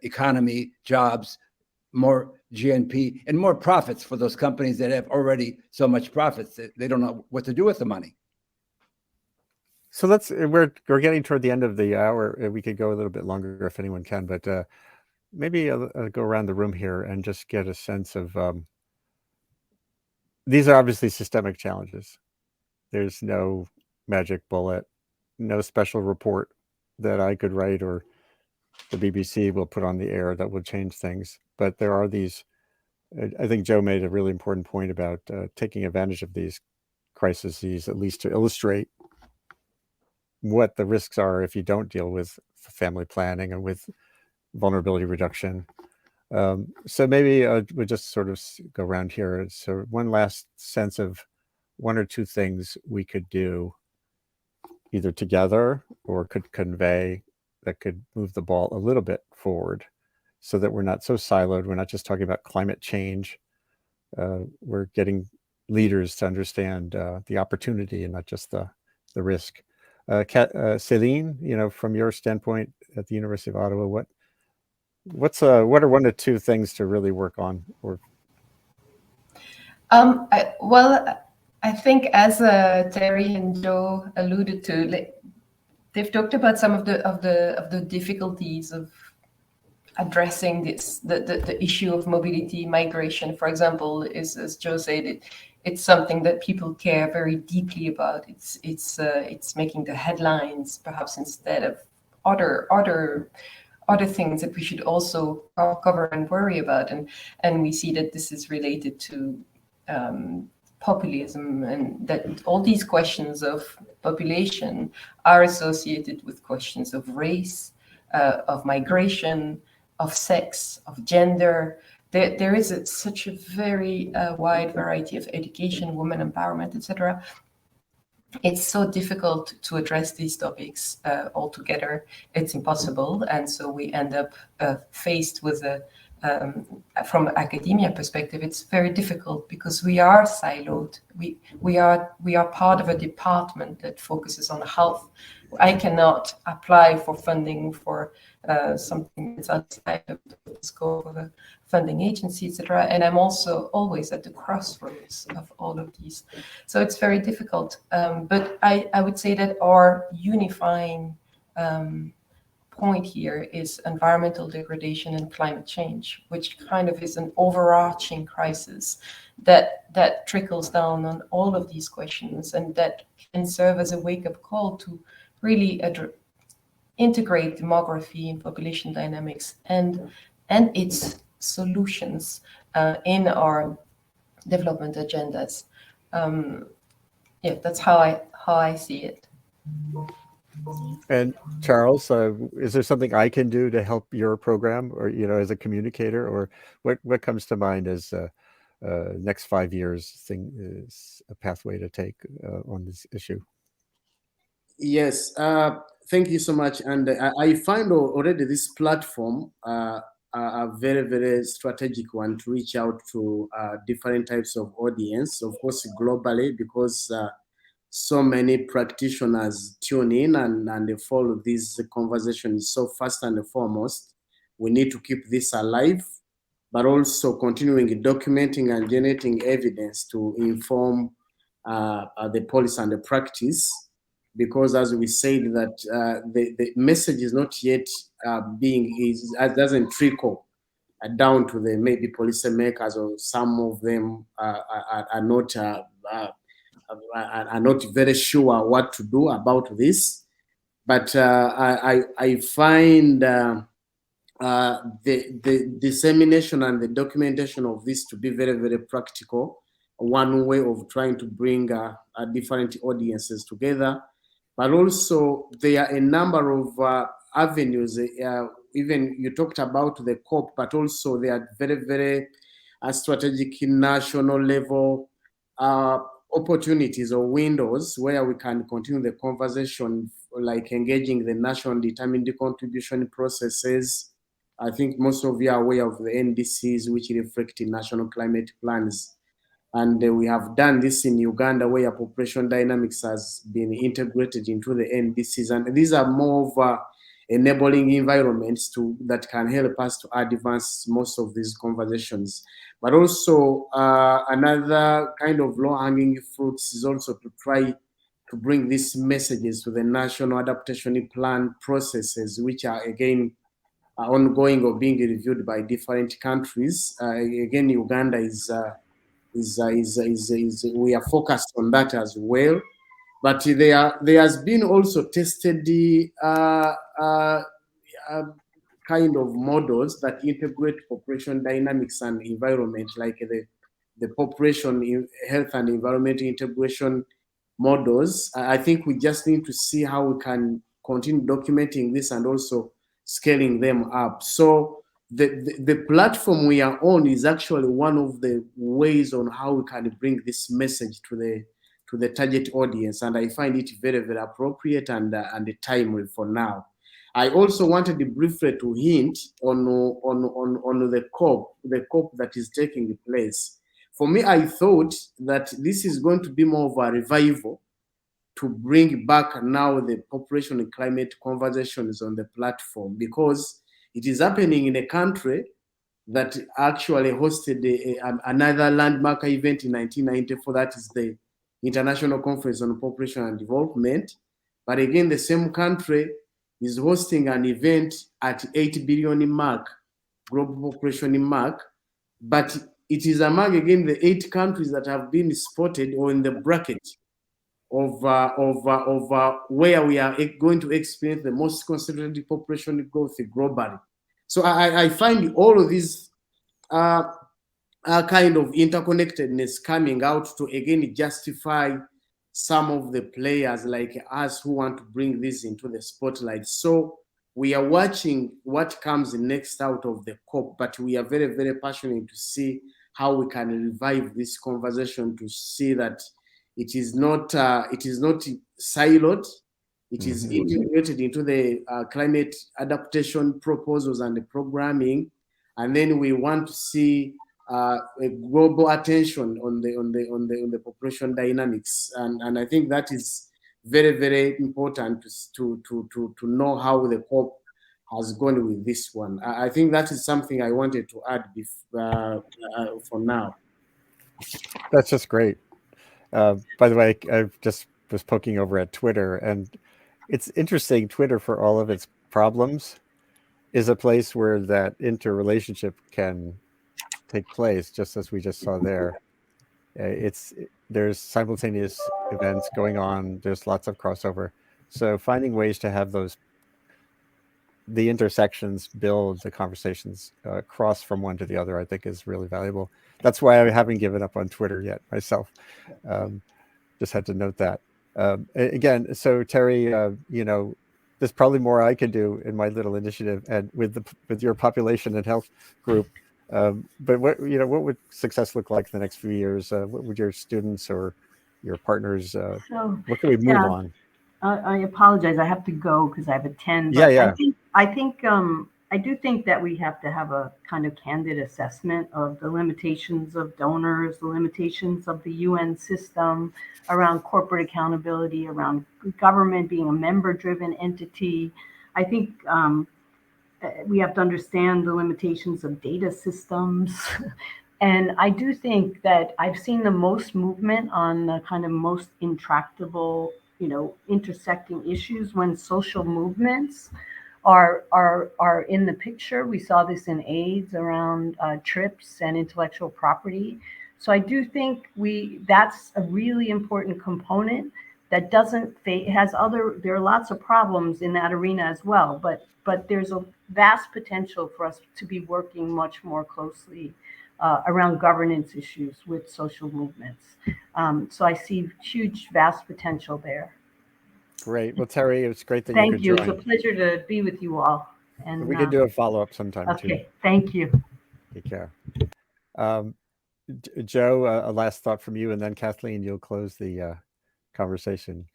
economy, jobs, more GNP, and more profits for those companies that have already so much profits that they don't know what to do with the money. So we're getting toward the end of the hour. We could go a little bit longer if anyone can, but maybe I'll go around the room here and just get a sense of, these are obviously systemic challenges. There's no magic bullet, no special report that I could write or the BBC will put on the air that will change things. But there are these, I think Joe made a really important point about taking advantage of these crises, at least to illustrate what the risks are if you don't deal with family planning and with vulnerability reduction. So maybe we'll just sort of go around here. So one last sense of one or two things we could do either together or could convey that could move the ball a little bit forward so that we're not so siloed. We're not just talking about climate change. We're getting leaders to understand the opportunity and not just the risk. Céline, from your standpoint at the University of Ottawa, what are one or two things to really work on? Or I think as Terry and Joe alluded to, they've talked about some of the difficulties of addressing the issue of mobility, migration, for example, is, as Joe said, it's something that people care very deeply about. It's making the headlines perhaps instead of other things that we should also cover and worry about. And we see that this is related to populism, and that all these questions of population are associated with questions of race, of migration, of sex, of gender. There is such a very wide variety of education, women empowerment, etc. It's so difficult to address these topics altogether. It's impossible, and so we end up faced with from an academia perspective, it's very difficult because we are siloed. We are part of a department that focuses on health. I cannot apply for funding for something that's outside of the scope of a funding agency, etc. And I'm also always at the crossroads of all of these. So it's very difficult. But I would say that our unifying point here is environmental degradation and climate change, which kind of is an overarching crisis that trickles down on all of these questions, and that can serve as a wake-up call to really integrate demography and population dynamics and its solutions in our development agendas. That's how I see it. And Charles, is there something I can do to help your program, or as a communicator, or what comes to mind as next 5 years thing is a pathway to take on this issue? Yes, thank you so much. And I find already this platform a very, very strategic one to reach out to different types of audience, of course, globally, because so many practitioners tune in and they follow these conversations. So first and foremost, we need to keep this alive, but also continuing documenting and generating evidence to inform the policy and the practice. Because as we said that the message is not yet doesn't trickle down to the maybe policymakers, or some of them are not very sure what to do about this. But I find the dissemination and the documentation of this to be very, very practical. One way of trying to bring different audiences together. But also there are a number of avenues. Even you talked about the COP, but also there are very, very strategic national level opportunities or windows where we can continue the conversation, like engaging the national determined contribution processes. I think most of you are aware of the NDCs, which reflect in national climate plans. And we have done this in Uganda, where population dynamics has been integrated into the NDCs. And these are more of enabling environments that can help us to advance most of these conversations. But also another kind of low-hanging fruits is also to try to bring these messages to the national adaptation plan processes, which are again ongoing or being reviewed by different countries. Again, Uganda we are focused on that as well, but there has been also tested kind of models that integrate population dynamics and environment, like the population health and environment integration models. I think we just need to see how we can continue documenting this and also scaling them up. So the platform we are on is actually one of the ways on how we can bring this message to the target audience, and I find it very, very appropriate and timely for now. I also wanted briefly to hint on the COP that is taking place. For me, I thought that this is going to be more of a revival to bring back now the population and climate conversations on the platform, because it is happening in a country that actually hosted another landmark event in 1994, that is the International Conference on Population and Development. But again, the same country is hosting an event at 8 billion mark, global population mark, but it is among, again, the 8 countries that have been spotted or in the bracket of where we are going to experience the most concentrated population growth globally. So I find all of these kind of interconnectedness coming out to again justify some of the players like us who want to bring this into the spotlight. So we are watching what comes next out of the COP, but we are very, very passionate to see how we can revive this conversation, to see that it is not siloed. It is integrated into the climate adaptation proposals and the programming, and then we want to see a global attention on the population dynamics, and I think that is very important to know how the COP has gone with this one. I think that is something I wanted to add for now. That's just great. By the way, I just was poking over at Twitter, and it's interesting. Twitter, for all of its problems, is a place where that interrelationship can take place, just as we just saw there. There's simultaneous events going on. There's lots of crossover. So finding ways to have the intersections build the conversations cross from one to the other, I think is really valuable. That's why I haven't given up on Twitter yet myself. Just had to note that. Again, so Terry, there's probably more I could do in my little initiative and with your population and health group. But what would success look like in the next few years? What would your students or your partners? What can we move on? I apologize. I have to go because I have a 10. Yeah. I do think that we have to have a kind of candid assessment of the limitations of donors, the limitations of the UN system around corporate accountability, around government being a member-driven entity. I think we have to understand the limitations of data systems. And I do think that I've seen the most movement on the kind of most intractable, intersecting issues when social movements are in the picture. We saw this in AIDS around TRIPS and intellectual property. So I do think that's a really important component that there are lots of problems in that arena as well, but there's a vast potential for us to be working much more closely around governance issues with social movements. So I see vast potential there. Great. Well, Terry, it was great that Thank you could you. join. It's a pleasure to be with you all. And we could do a follow-up sometime too. Okay. Thank you. Take care. Joe, a last thought from you, and then Kathleen, you'll close the conversation.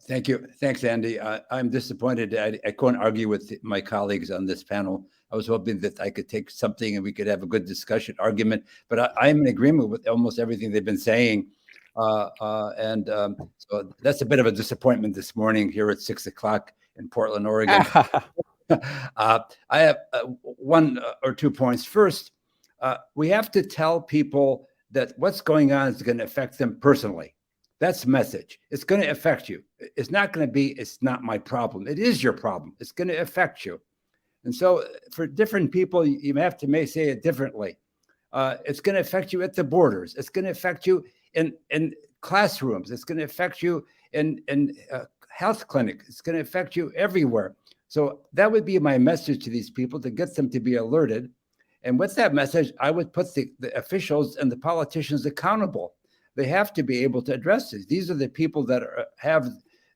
Thank you. Thanks, Andy. I'm disappointed. I couldn't argue with my colleagues on this panel. I was hoping that I could take something and we could have a good discussion, argument, but I'm in agreement with almost everything they've been saying. So that's a bit of a disappointment this morning here at 6 o'clock in Portland, Oregon. I have one or 2 points. First, we have to tell people that what's going on is going to affect them personally. That's the message. It's going to affect you. It's not going to be, it's not my problem. It is your problem. It's going to affect you. And so for different people, you may say it differently. It's going to affect you at the borders. It's going to affect you in classrooms. It's going to affect you in health clinics. It's going to affect you everywhere. So that would be my message to these people, to get them to be alerted. And with that message, I would put the officials and the politicians accountable. They have to be able to address this. These are the people that have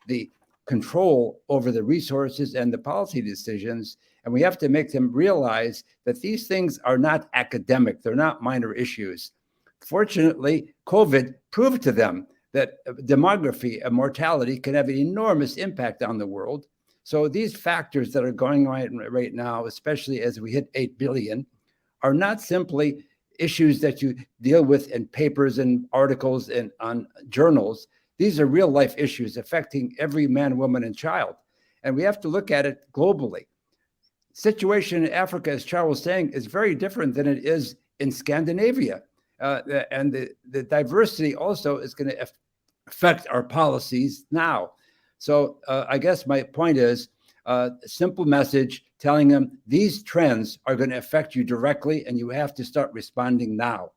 the control over the resources and the policy decisions. And we have to make them realize that these things are not academic. They're not minor issues. Fortunately, COVID proved to them that demography and mortality can have an enormous impact on the world. So these factors that are going on right now, especially as we hit 8 billion, are not simply issues that you deal with in papers and articles and on journals. These are real life issues affecting every man, woman, and child. And we have to look at it globally. Situation in Africa, as Charles was saying, is very different than it is in Scandinavia. And the diversity also is going to affect our policies now. So I guess my point is a simple message telling them these trends are going to affect you directly and you have to start responding now.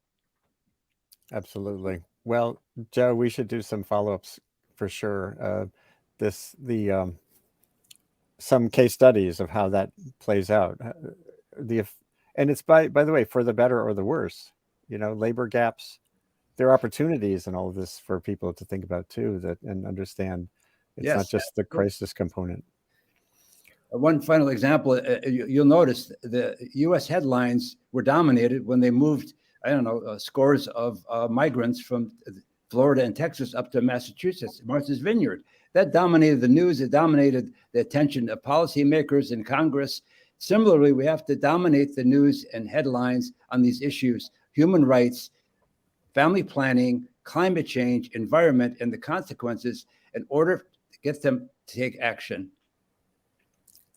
Absolutely. Well, Joe, we should do some follow-ups for sure. Some case studies of how that plays out. And it's by the way, for the better or the worse. Labor gaps, there are opportunities in all of this for people to think about too, and understand it's not just the crisis component. One final example, you'll notice the U.S. headlines were dominated when they moved, scores of migrants from Florida and Texas up to Massachusetts, Martha's Vineyard. That dominated the news. It dominated the attention of policymakers in Congress. Similarly, we have to dominate the news and headlines on these issues: human rights, family planning, climate change, environment, and the consequences, in order to get them to take action.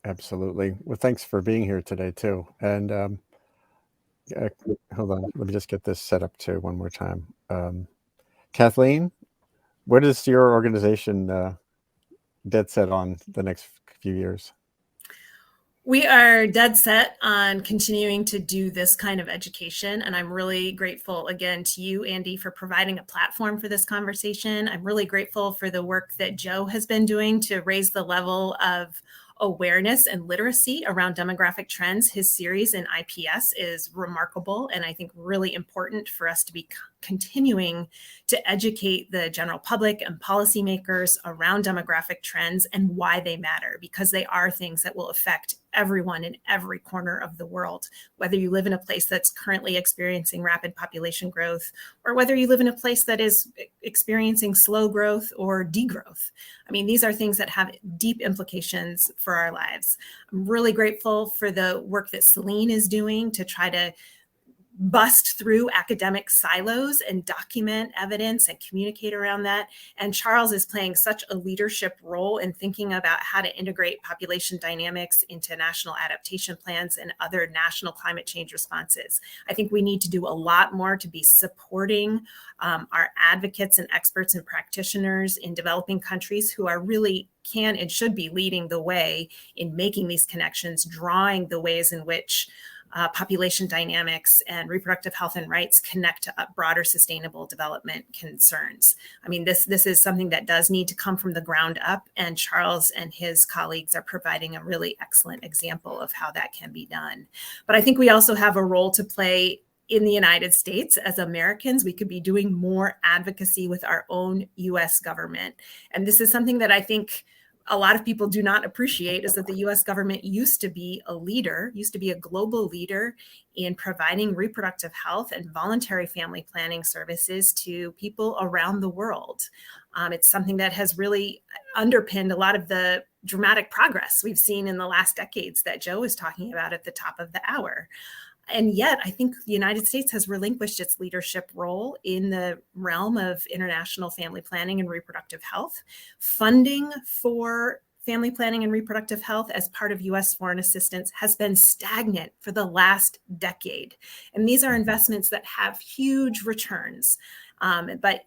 Absolutely. Well, thanks for being here today too. And hold on, let me just get this set up too one more time. Kathleen, what is your organization dead set on the next few years? We are dead set on continuing to do this kind of education. And I'm really grateful again to you, Andy, for providing a platform for this conversation. I'm really grateful for the work that Joe has been doing to raise the level of awareness and literacy around demographic trends. His series in IPS is remarkable and I think really important for us to be continuing to educate the general public and policymakers around demographic trends and why they matter, because they are things that will affect everyone in every corner of the world, whether you live in a place that's currently experiencing rapid population growth or whether you live in a place that is experiencing slow growth or degrowth. I mean, these are things that have deep implications for our lives. I'm really grateful for the work that Celine is doing to try to bust through academic silos and document evidence and communicate around that. And Charles is playing such a leadership role in thinking about how to integrate population dynamics into national adaptation plans and other national climate change responses. I think we need to do a lot more to be supporting our advocates and experts and practitioners in developing countries who are really can and should be leading the way in making these connections, drawing the ways in which population dynamics and reproductive health and rights connect to broader sustainable development concerns. I mean, this is something that does need to come from the ground up, and Charles and his colleagues are providing a really excellent example of how that can be done. But I think we also have a role to play in the United States. As Americans, we could be doing more advocacy with our own US government. And this is something that I think a lot of people do not appreciate, is that the US government used to be a leader, used to be a global leader in providing reproductive health and voluntary family planning services to people around the world. It's something that has really underpinned a lot of the dramatic progress we've seen in the last decades that Joe was talking about at the top of the hour. And yet, I think the United States has relinquished its leadership role in the realm of international family planning and reproductive health. Funding for family planning and reproductive health as part of U.S. foreign assistance has been stagnant for the last decade. And these are investments that have huge returns. But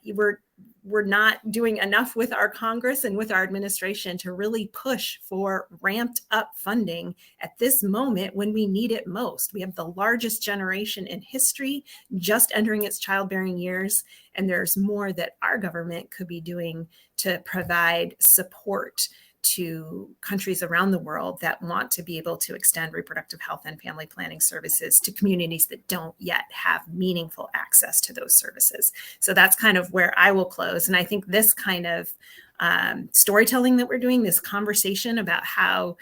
we're not doing enough with our Congress and with our administration to really push for ramped up funding at this moment when we need it most. We have the largest generation in history just entering its childbearing years, and there's more that our government could be doing to provide support to countries around the world that want to be able to extend reproductive health and family planning services to communities that don't yet have meaningful access to those services. So that's kind of where I will close. And I think this kind of storytelling that we're doing, this conversation about how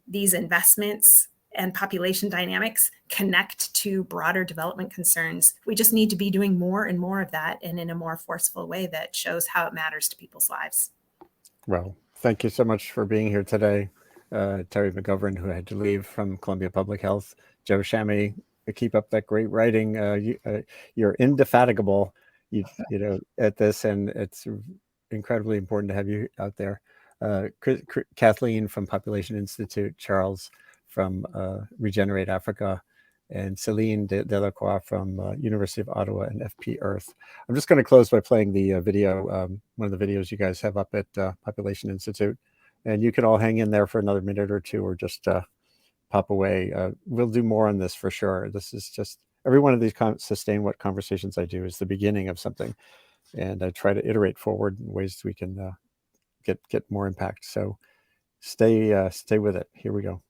these investments and population dynamics connect to broader development concerns, we just need to be doing more and more of that, and in a more forceful way that shows how it matters to people's lives. Well, thank you so much for being here today. Terry McGovern, who had to leave from Columbia Public Health, Joe Shamy, keep up that great writing. You're indefatigable, you know, at this, and it's incredibly important to have you out there. Kathleen from Population Institute, Charles from Regenerate Africa, and Celine Delacroix from University of Ottawa and FP Earth. I'm just going to close by playing the video, one of the videos you guys have up at Population Institute. And you can all hang in there for another minute or two, or just pop away. We'll do more on this for sure. This is just, every one of these Sustain What conversations I do is the beginning of something. And I try to iterate forward in ways we can get more impact. So stay with it. Here we go.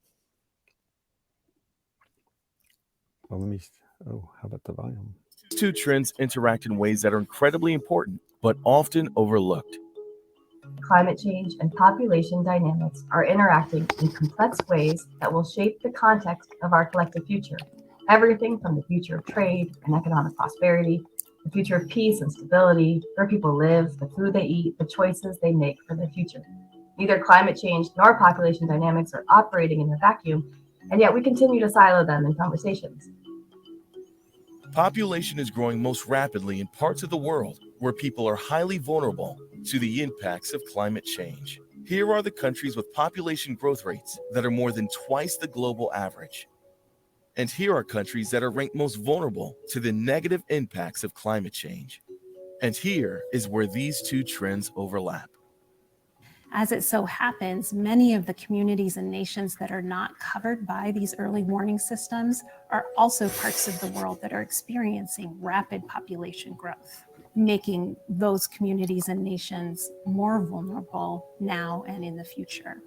Well, how about the volume? These two trends interact in ways that are incredibly important, but often overlooked. Climate change and population dynamics are interacting in complex ways that will shape the context of our collective future. Everything from the future of trade and economic prosperity, the future of peace and stability, where people live, the food they eat, the choices they make for their future. Neither climate change nor population dynamics are operating in a vacuum. and yet we continue to silo them in conversations. Population is growing most rapidly in parts of the world where people are highly vulnerable to the impacts of climate change. Here are the countries with population growth rates that are more than twice the global average. And here are countries that are ranked most vulnerable to the negative impacts of climate change. And here is where these two trends overlap. As it so happens, many of the communities and nations that are not covered by these early warning systems are also parts of the world that are experiencing rapid population growth, making those communities and nations more vulnerable now and in the future.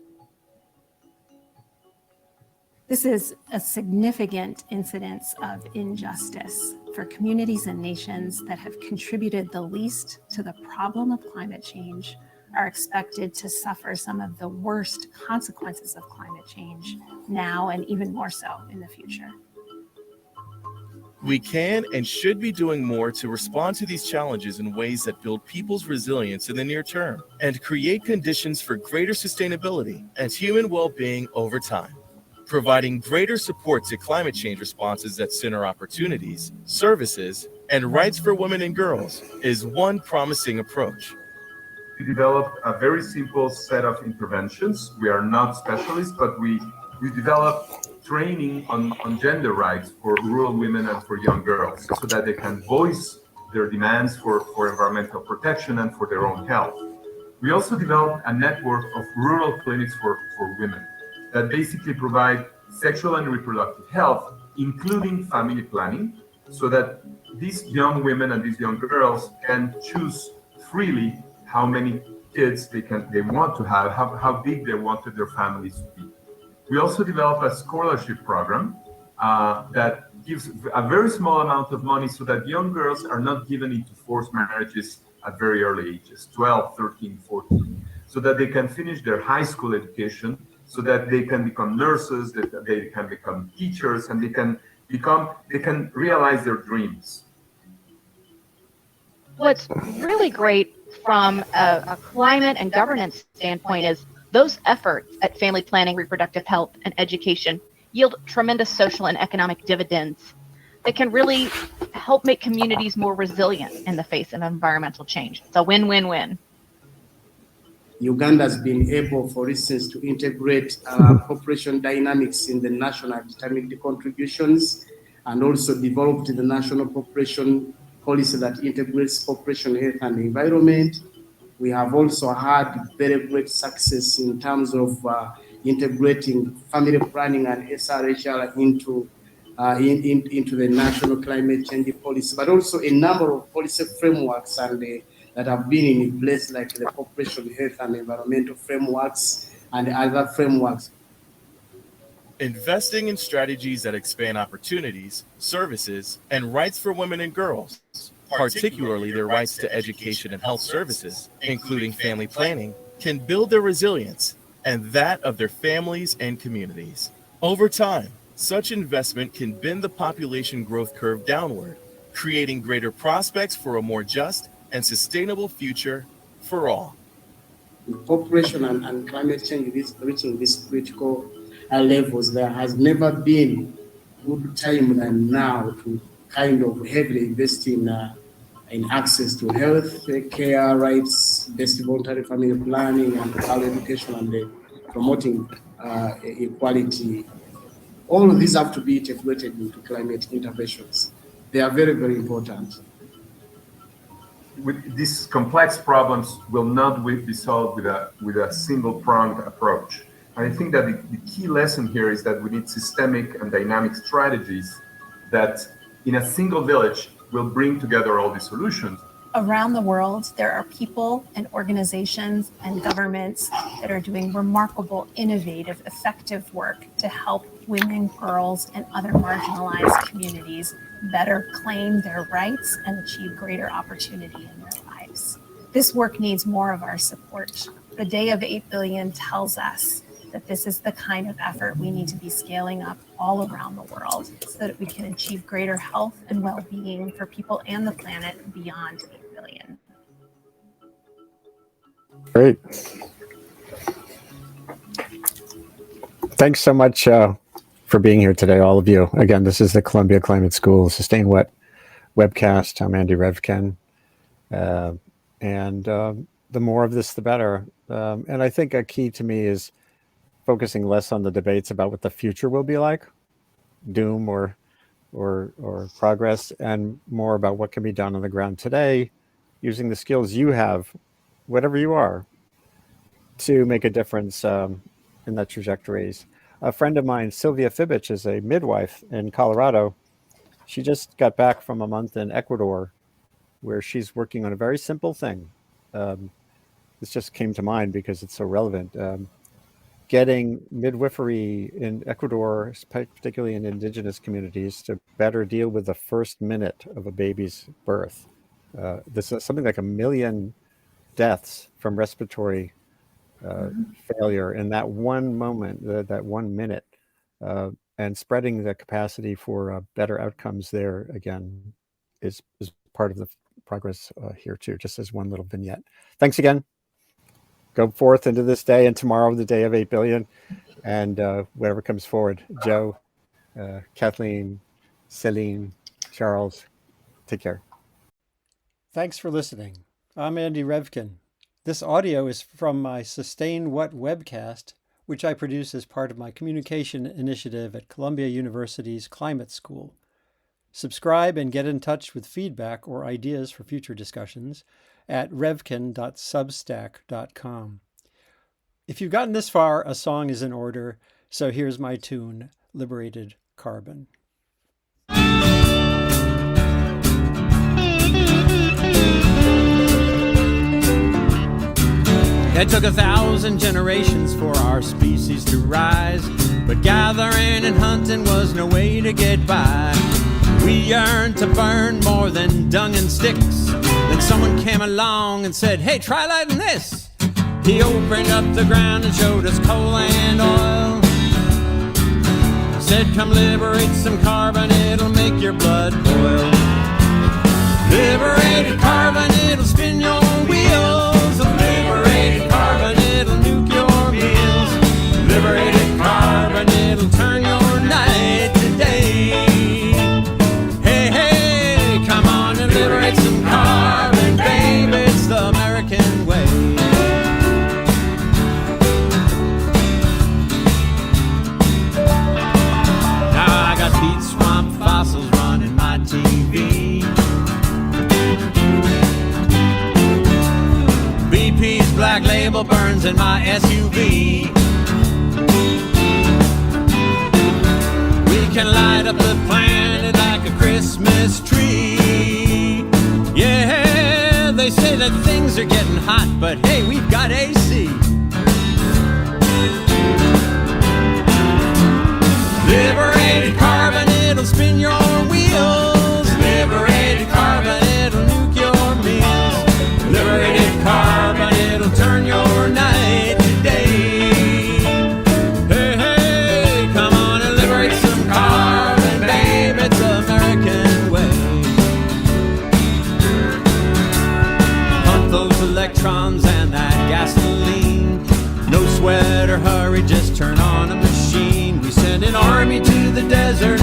This is a significant incidence of injustice for communities and nations that have contributed the least to the problem of climate change are expected to suffer some of the worst consequences of climate change now and even more so in the future. We can and should be doing more to respond to these challenges in ways that build people's resilience in the near term and create conditions for greater sustainability and human well-being over time. Providing greater support to climate change responses that center opportunities, services, and rights for women and girls is one promising approach. We developed a very simple set of interventions. We are not specialists, but we developed training on gender rights for rural women and for young girls so that they can voice their demands for environmental protection and for their own health. We also developed a network of rural clinics for women that basically provide sexual and reproductive health, including family planning, so that these young women and these young girls can choose freely how many kids they want to have, how big they wanted their families to be. We also developed a scholarship program that gives a very small amount of money so that young girls are not given into forced marriages at very early ages, 12, 13, 14, so that they can finish their high school education, so that they can become nurses, that they can become teachers, and they can realize their dreams. What's really great from a climate and governance standpoint is those efforts at family planning, reproductive health, and education yield tremendous social and economic dividends that can really help make communities more resilient in the face of environmental change. It's a win-win-win. Uganda has been able, for instance, to integrate population dynamics in the national determined contributions, and also developed the national population policy that integrates population health and environment. We have also had very great success in terms of integrating family planning and SRHR into the national climate change policy, but also a number of policy frameworks that have been in place, like the population health and environmental frameworks and other frameworks. Investing in strategies that expand opportunities, services, and rights for women and girls, particularly their rights to education and health services, including family planning, can build their resilience and that of their families and communities. Over time, such investment can bend the population growth curve downward, creating greater prospects for a more just and sustainable future for all. Population and climate change is reaching these critical levels. There has never been a good time than now to kind of heavily invest in access to health care rights, best voluntary family planning, and early education, and promoting equality. All of these have to be integrated into climate interventions. They are very, very important. These complex problems will not be solved with a single-pronged approach. And I think that the key lesson here is that we need systemic and dynamic strategies that in a single village will bring together all these solutions. Around the world, there are people and organizations and governments that are doing remarkable, innovative, effective work to help women, girls, and other marginalized communities better claim their rights and achieve greater opportunity in their lives. This work needs more of our support. The Day of 8 Billion tells us that this is the kind of effort we need to be scaling up all around the world so that we can achieve greater health and well-being for people and the planet beyond 8 billion. Great. Thanks so much for for being here today, all of you. Again, this is the Columbia Climate School Sustain What webcast. I'm Andy Revkin. The more of this, the better. And I think a key to me is focusing less on the debates about what the future will be like, doom or progress, and more about what can be done on the ground today, using the skills you have, whatever you are, to make a difference in that trajectories. A friend of mine, Sylvia Fibich, is a midwife in Colorado. She just got back from a month in Ecuador, where she's working on a very simple thing. This just came to mind because it's so relevant. Getting midwifery in Ecuador, particularly in indigenous communities, to better deal with the first minute of a baby's birth. This is something like 1 million deaths from respiratory failure in that one moment, that 1 minute, and spreading the capacity for better outcomes there again is part of the progress here too, just as one little vignette. Thanks again. Go forth into this day and tomorrow, the day of 8 billion, and whatever comes forward. Joe, Kathleen, Celine, Charles, take care. Thanks for listening. I'm Andy Revkin. This audio is from my Sustain What webcast, which I produce as part of my communication initiative at Columbia University's Climate School. Subscribe and get in touch with feedback or ideas for future discussions at revkin.substack.com. If you've gotten this far, a song is in order, so here's my tune, Liberated Carbon. It took 1,000 generations for our species to rise, but gathering and hunting was no way to get by. We yearned to burn more than dung and sticks. Then someone came along and said, hey, try lighting this. He opened up the ground and showed us coal and oil. Said, come liberate some carbon, it'll make your blood boil. Liberated carbon, it'll spin your wheels. Liberated carbon, it'll nuke your meals. Liberated carbon, it'll turn your night to day. Hey, hey, come on and liberate some carbon, babe, it's the American way. Now I got peat swamp fossils running my TV. BP's black label burns in my SUV. We can light up the planet like a Christmas tree. Yeah, they say that things are getting hot, but hey, we've got AC. Liberated carbon, it'll spin your wheels. Liberated carbon, it'll nuke your meals. Liberated carbon, it'll turn your night to day. Hey, hey, come on and liberate some carbon, babe, it's the American way. Pump those electrons and that gasoline. No sweat or hurry, just turn on a machine. We send an army to the desert